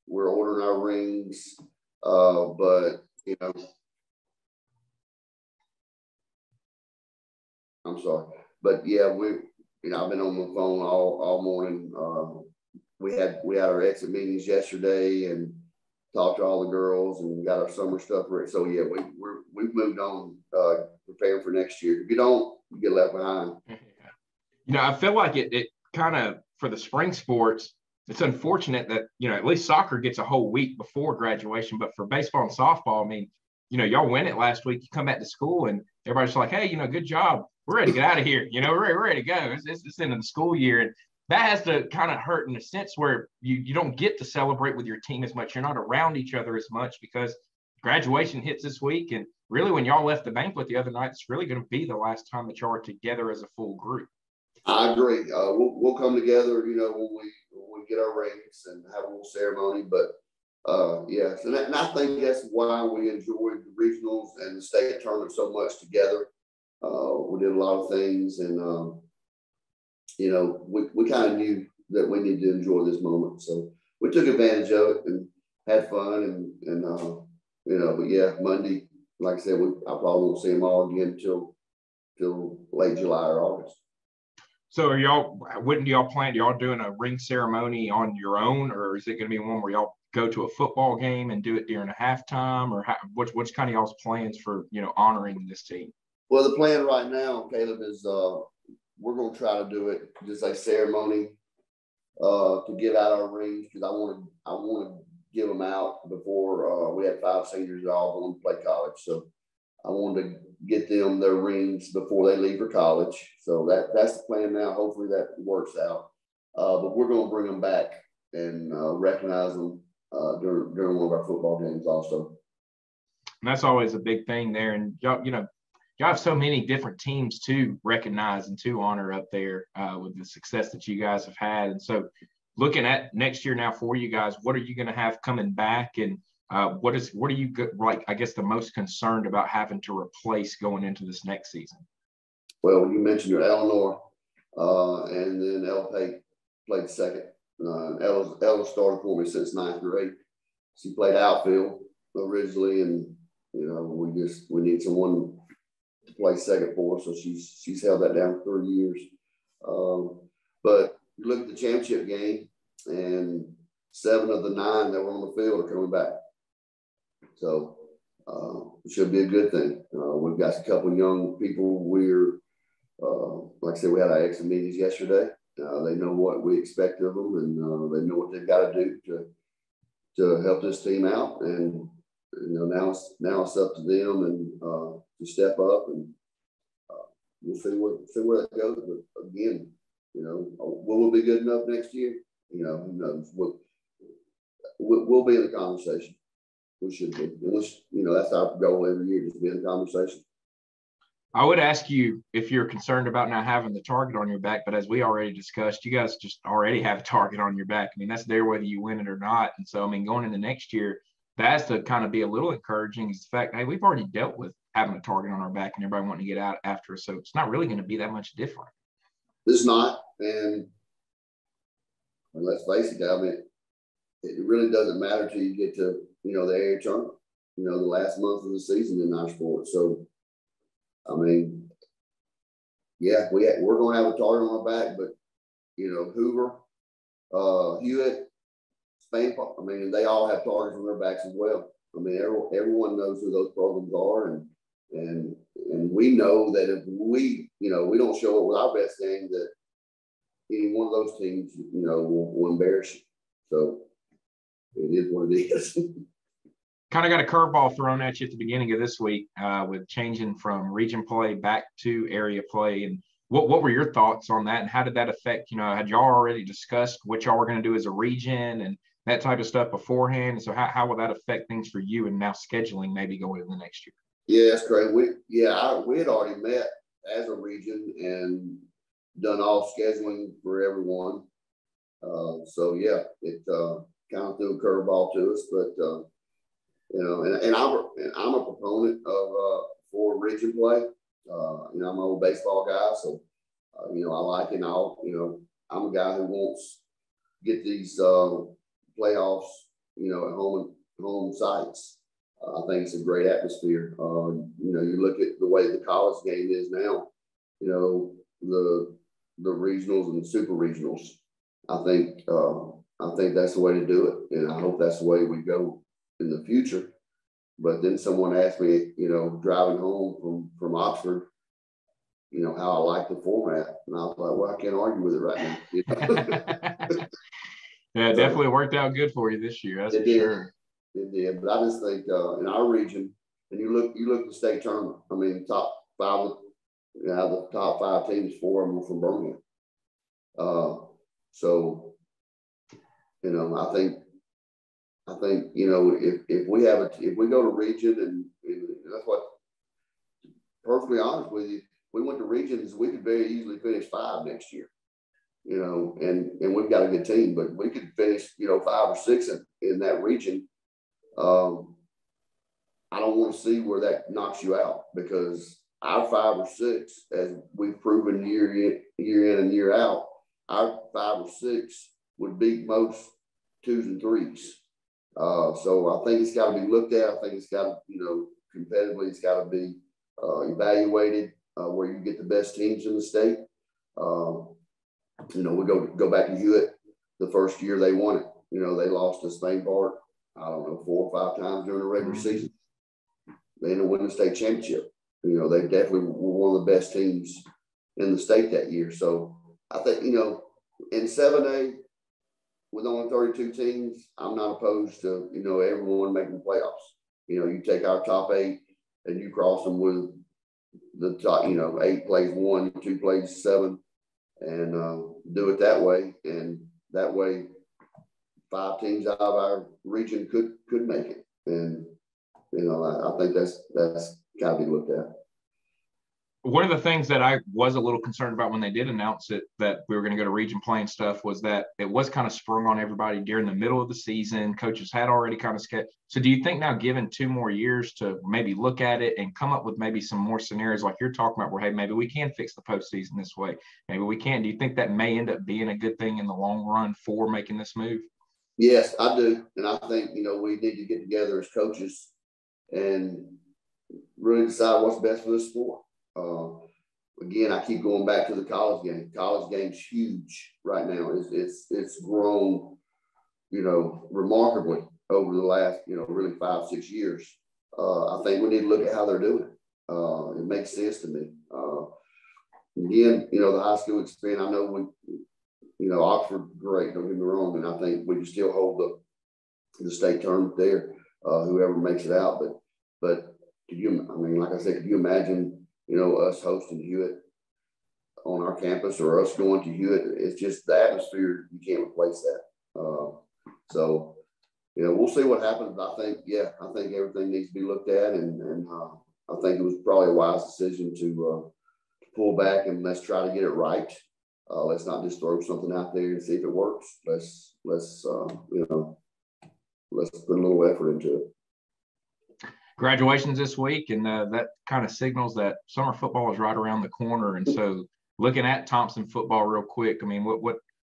[SPEAKER 3] we're ordering our rings, but, you know, I'm sorry, but yeah, I've been on the phone all morning. We had our exit meetings yesterday and talked to all the girls and got our summer stuff ready. So yeah, we've moved on, preparing for next year. If you don't, you get left behind.
[SPEAKER 1] You know, I feel like it kind of, for the spring sports, it's unfortunate that, at least soccer gets a whole week before graduation, but for baseball and softball, I mean, y'all win it last week, you come back to school and everybody's like, hey, good job. We're ready to get out of here. We're ready to go. It's into the school year. And that has to kind of hurt in a sense where you don't get to celebrate with your team as much. You're not around each other as much because graduation hits this week. And really, when y'all left the banquet the other night, it's really going to be the last time that y'all are together as a full group.
[SPEAKER 3] I agree. We'll come together, when we get our rings and have a little ceremony. But yes, and I think that's why we enjoyed the regionals and the state tournament so much together. We did a lot of things, and we kind of knew that we needed to enjoy this moment, so we took advantage of it and had fun. And but yeah, Monday, like I said, I probably won't see them all again till late July or August.
[SPEAKER 1] So are y'all doing a ring ceremony on your own, or is it going to be one where y'all go to a football game and do it during a halftime, or what's kind of y'all's plans for, honoring this team?
[SPEAKER 3] Well, the plan right now, Caleb, is we're going to try to do it just a ceremony to give out our rings, because I want to give them out before we had 5 seniors that all going to play college. So I wanted to get them their rings before they leave for college. So that's the plan now. Hopefully that works out. But we're going to bring them back and recognize them during one of our football games also.
[SPEAKER 1] And that's always a big thing there. And y'all have so many different teams to recognize and to honor up there with the success that you guys have had. And so looking at next year now for you guys, what are you going to have coming back? And what are you I guess the most concerned about having to replace going into this next season?
[SPEAKER 3] Well, you mentioned your Eleanor, and then Elle played second. Ella started for me since 9th grade. She played outfield originally, and we need someone to play second for us. So she's held that down for 3 years. But you look at the championship game, and 7 of the 9 that were on the field are coming back. So it should be a good thing. We've got a couple of young people. We're, like I said, we had our exit meetings yesterday. They know what we expect of them, and they know what they've got to do to help this team out. And now it's up to them and to step up, and we'll see where that goes. But again, will we be good enough next year? Who knows? We'll be in the conversation. We should be. That's our goal every year, just be in the conversation.
[SPEAKER 1] I would ask you if you're concerned about not having the target on your back, but as we already discussed, you guys just already have a target on your back. I mean, that's there whether you win it or not. And so, I mean, going into next year, that has to kind of be a little encouraging, is the fact, hey, we've already dealt with having a target on our back and everybody wanting to get out after us. So it's not really going to be that much different.
[SPEAKER 3] It's not. And let's face it, I mean, it really doesn't matter till you get to, the area tournament, the last month of the season in our sport. So, I mean, yeah, we're going to have a target on our back, but, Hoover, Hewitt, Spain, I mean, they all have targets on their backs as well. I mean, everyone knows who those programs are, and we know that if we don't show up with our best game, that any one of those teams, will embarrass you. So it is what it is.
[SPEAKER 1] Kind of got a curveball thrown at you at the beginning of this week with changing from region play back to area play. And what were your thoughts on that? And how did that affect, had y'all already discussed what y'all were going to do as a region and that type of stuff beforehand? And so how will that affect things for you and now scheduling maybe going into the next year?
[SPEAKER 3] Yeah, that's great. We had already met as a region and done all scheduling for everyone. So yeah, it kind of threw a curveball to us, but and I'm a proponent of for region play. I'm an old baseball guy, so I like it all. I'm a guy who wants to get these playoffs, at home sites. I think it's a great atmosphere. You look at the way the college game is now. The regionals and super regionals. I think that's the way to do it, and I hope that's the way we go in the future. But then someone asked me, driving home from Oxford, how I like the format, and I was like, well, I can't argue with it right now.
[SPEAKER 1] Yeah, it definitely worked out good for you this year. That's for sure.
[SPEAKER 3] It did. But I just think in our region, and you look at the state tournament, I mean, top five, the top 5 teams, 4 of them are from Birmingham. So, I think, if we go to region and that's what, perfectly honest with you, we went to regions, we could very easily finish 5 next year, and we've got a good team, but we could finish, 5 or 6 in that region. I don't want to see where that knocks you out, because our 5 or 6, as we've proven year in and year out, our 5 or 6 would beat most 2s and 3s. So I think it's got to be looked at. I think it's got to, competitively, it's got to be evaluated where you get the best teams in the state. We go back to Hewitt. The first year they won it, they lost to Spain Park, I don't know, 4 or 5 times during the regular season. They ended up winning the state championship. They definitely were one of the best teams in the state that year. So I think, in 7A, with only 32 teams, I'm not opposed to, everyone making the playoffs. You take our top 8 and you cross them with the top, 8 plays 1, 2 plays 7, and do it that way. And that way, 5 teams out of our region could make it. And, I think that's got to be looked at.
[SPEAKER 1] One of the things that I was a little concerned about when they did announce it, that we were going to go to region play and stuff, was that it was kind of sprung on everybody during the middle of the season. Coaches had already kind of sketched. So do you think now, given 2 more years to maybe look at it and come up with maybe some more scenarios like you're talking about, where, hey, maybe we can fix the postseason this way, maybe we can. Do you think that may end up being a good thing in the long run for making this move?
[SPEAKER 3] Yes, I do. And I think, we need to get together as coaches and really decide what's best for the sport. Again, I keep going back to the college game. College game's huge right now. It's grown, remarkably over the last, really 5-6 years. I think we need to look at how they're doing it. It makes sense to me. Again, the high school experience, I know Oxford, great, don't get me wrong, and I think we can still hold the state tournament there, whoever makes it out. But could you imagine, us hosting Hewitt on our campus, or us going to Hewitt? It's just the atmosphere, you can't replace that. So, we'll see what happens. I think everything needs to be looked at, and I think it was probably a wise decision to pull back and let's try to get it right. Let's not just throw something out there and see if it works. Let's put a little effort into it.
[SPEAKER 1] Graduations this week, and that kind of signals that summer football is right around the corner. And so, looking at Thompson football real quick, I mean,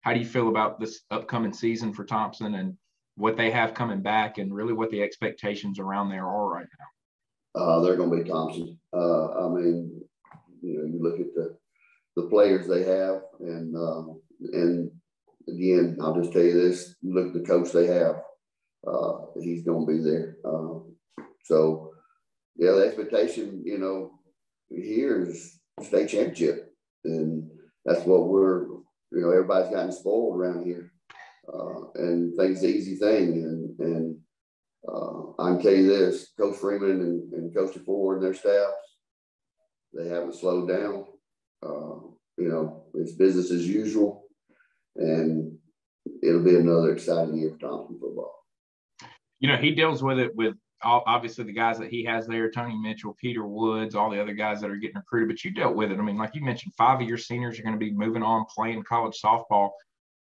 [SPEAKER 1] how do you feel about this upcoming season for Thompson and what they have coming back, and really what the expectations around there are right now?
[SPEAKER 3] They're going to be Thompson. I mean, you look at the players they have, and again, I'll just tell you this: look at the coach they have. He's going to be there. So, yeah, the expectation, here is state championship, and that's what everybody's gotten spoiled around here, and think it's an easy thing. And I can tell you this: Coach Freeman and Coach DeFore and their staffs, they haven't slowed down. It's business as usual, and it'll be another exciting year for Thompson football.
[SPEAKER 1] He deals with it with obviously the guys that he has there, Tony Mitchell, Peter Woods, all the other guys that are getting recruited, but you dealt with it. I mean, like you mentioned, 5 of your seniors are going to be moving on, playing college softball.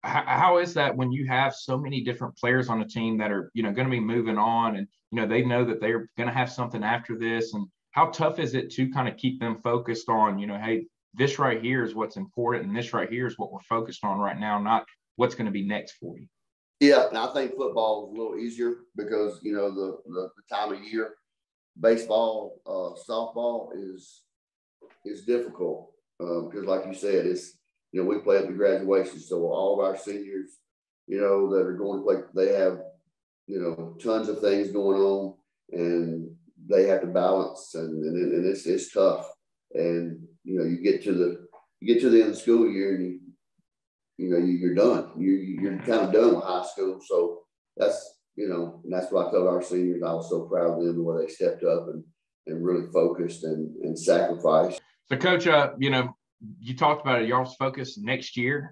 [SPEAKER 1] How is that when you have so many different players on a team that are, going to be moving on, and, they know that they're going to have something after this? And how tough is it to kind of keep them focused on, hey, this right here is what's important, and this right here is what we're focused on right now, not what's going to be next for you?
[SPEAKER 3] Yeah, and I think football is a little easier because, the time of year. Baseball, softball is difficult because, like you said, it's, we play at the graduation. So all of our seniors, that are going to play, they have, tons of things going on, and they have to balance, and it's tough. And, you get to the end of the school year, and you're done. You're kind of done with high school. So that's, and that's what I told our seniors. I was so proud of them, the way they stepped up and really focused and sacrificed.
[SPEAKER 1] So, Coach, you talked about it. Y'all's focus next year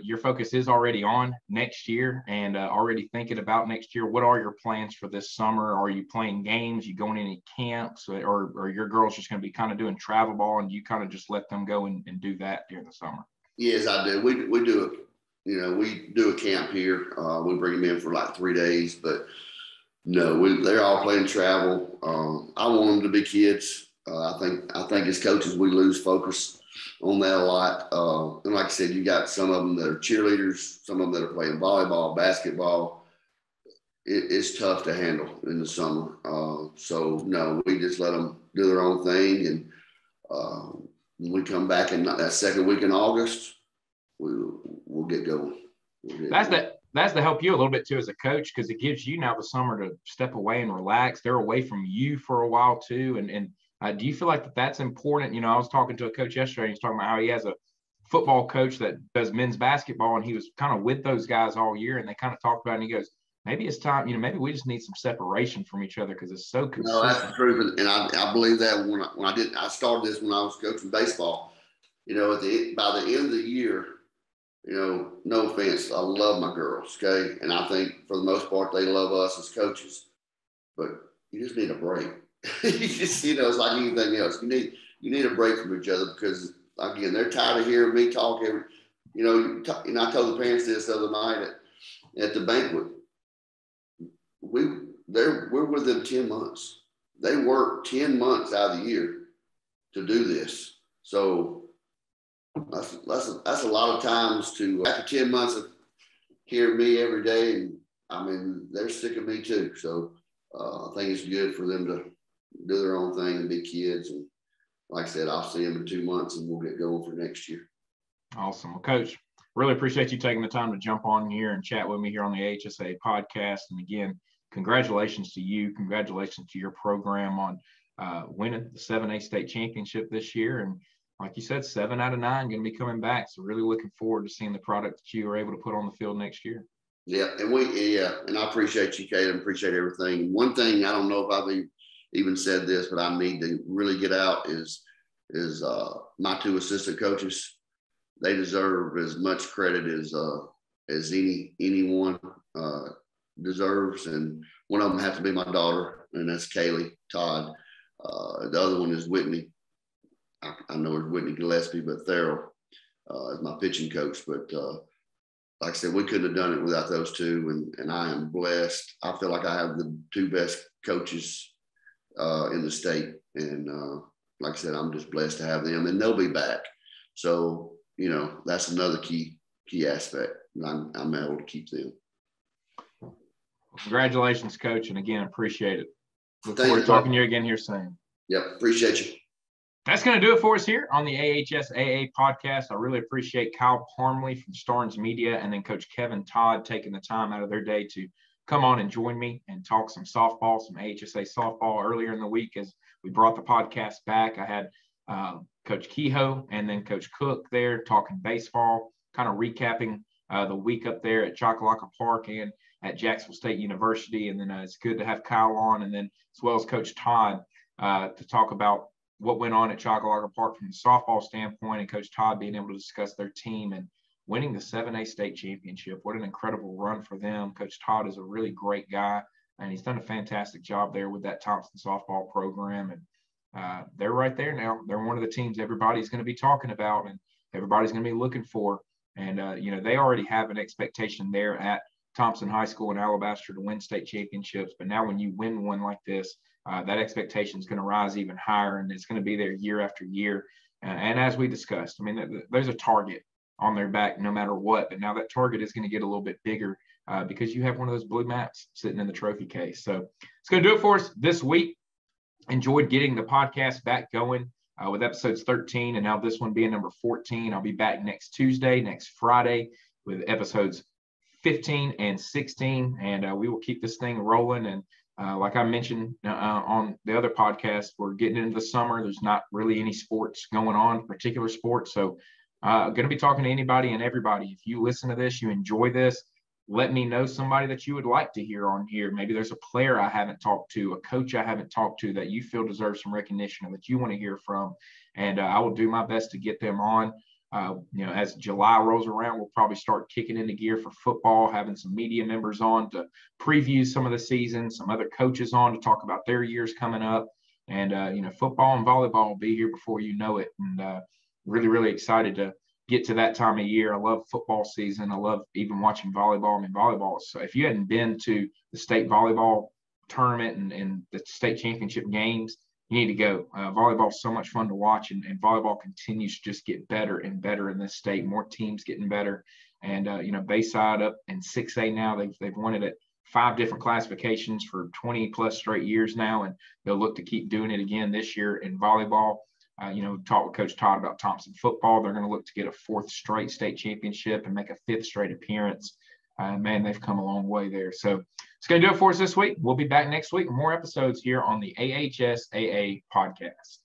[SPEAKER 1] your focus is already on next year and already thinking about next year. What are your plans for this summer? Are you playing games? You going to any camps, or your girls just going to be kind of doing travel ball and you kind of just let them go and do that during the summer?
[SPEAKER 3] Yes, I do. We do a camp here. We bring them in for like 3 days, but no, they're all playing travel. I want them to be kids. I think as coaches, we lose focus on that a lot. And like I said, you got some of them that are cheerleaders, some of them that are playing volleyball, basketball. It's tough to handle in the summer. So no, we just let them do their own thing. And when we come back in that second week in August, we'll get going.
[SPEAKER 1] That's to help you a little bit too as a coach, because it gives you now the summer to step away and relax. They're away from you for a while too. And do you feel like that's important? I was talking to a coach yesterday. And he's talking about how he has a football coach that does men's basketball, and he was kind of with those guys all year. And they kind of talked about it, and he goes, maybe it's time, maybe we just need some separation from each other because it's so consistent.
[SPEAKER 3] No, that's true. And I believe that when I started this when I was coaching baseball, by the end of the year, no offense, I love my girls, okay? And I think for the most part, they love us as coaches, but you just need a break. It's like anything else. You need a break from each other because, again, they're tired of hearing me talk I told the parents this the other night at the banquet. We're with them 10 months. They work 10 months out of the year to do this. So that's a lot of times after 10 months of hearing me every day, and they're sick of me too. So I think it's good for them to do their own thing and be kids. And like I said, I'll see them in 2 months and we'll get going for next year.
[SPEAKER 1] Awesome. Well, Coach, really appreciate you taking the time to jump on here and chat with me here on the AHSAA podcast. And again, congratulations to you. Congratulations to your program on winning the 7A state championship this year. And like you said, 7 out of 9 going to be coming back. So really looking forward to seeing the product that you are able to put on the field next year.
[SPEAKER 3] Yeah. And I appreciate you, Caleb. Appreciate everything. One thing, I don't know if I've even said this, but I need to really get out is my 2 assistant coaches. They deserve as much credit as anyone deserves. And one of them has to be my daughter, and that's Kevin Todd. The other one is Whitney. I know it's Whitney Gillespie, but Farrell is my pitching coach. But like I said, we couldn't have done it without those 2. And I am blessed. I feel like I have the 2 best coaches in the state. And like I said, I'm just blessed to have them, and they'll be back. So, that's another key aspect. I'm able to keep them.
[SPEAKER 1] Congratulations, Coach. And again, appreciate it. Look forward to talking to you again here soon.
[SPEAKER 3] Yep. Appreciate you.
[SPEAKER 1] That's going to do it for us here on the AHSAA podcast. I really appreciate Kyle Parmley from Starnes Media and then Coach Kevin Todd taking the time out of their day to come on and join me and talk some softball, some AHSAA softball earlier in the week as we brought the podcast back. I had Coach Kehoe and then Coach Cook there talking baseball, kind of recapping the week up there at Choccolocco Park and at Jacksonville State University. And then it's good to have Kyle on, and then as well as Coach Todd to talk about what went on at Choccolocco Park from the softball standpoint, and Coach Todd being able to discuss their team and winning the 7A state championship. What an incredible run for them. Coach Todd is a really great guy, and he's done a fantastic job there with that Thompson softball program. And they're right there now. They're one of the teams everybody's going to be talking about and everybody's going to be looking for. And, they already have an expectation there at Thompson High School in Alabaster to win state championships. But now when you win one like this, that expectation is going to rise even higher, and it's going to be there year after year. And as we discussed, there's a target on their back no matter what. But now that target is going to get a little bit bigger because you have one of those blue maps sitting in the trophy case. So it's going to do it for us this week. Enjoyed getting the podcast back going with episodes 13 and now this one being number 14. I'll be back next Tuesday, next Friday with episodes 15 and 16, and we will keep this thing rolling. And like I mentioned on the other podcast, we're getting into the summer. There's not really any sports going on, particular sports. So Going to be talking to anybody and everybody. If you listen to this, you enjoy this, let me know somebody that you would like to hear on here. Maybe there's a player I haven't talked to, a coach I haven't talked to that you feel deserves some recognition or that you want to hear from. And I will do my best to get them on. As July rolls around, we'll probably start kicking into gear for football, having some media members on to preview some of the season, some other coaches on to talk about their years coming up. And, football and volleyball will be here before you know it. And really, really excited to get to that time of year. I love football season. I love even watching volleyball. I mean, volleyball. So if you hadn't been to the state volleyball tournament and the state championship games, you need to go. Volleyball is so much fun to watch, and volleyball continues to just get better and better in this state. More teams getting better. And, Bayside up in 6A now, they've won it at 5 different classifications for 20 plus straight years now, and they'll look to keep doing it again this year in volleyball. Talked with Coach Todd about Thompson football. They're going to look to get a 4th straight state championship and make a 5th straight appearance. Man, they've come a long way there. So it's going to do it for us this week. We'll be back next week with more episodes here on the AHSAA Podcast.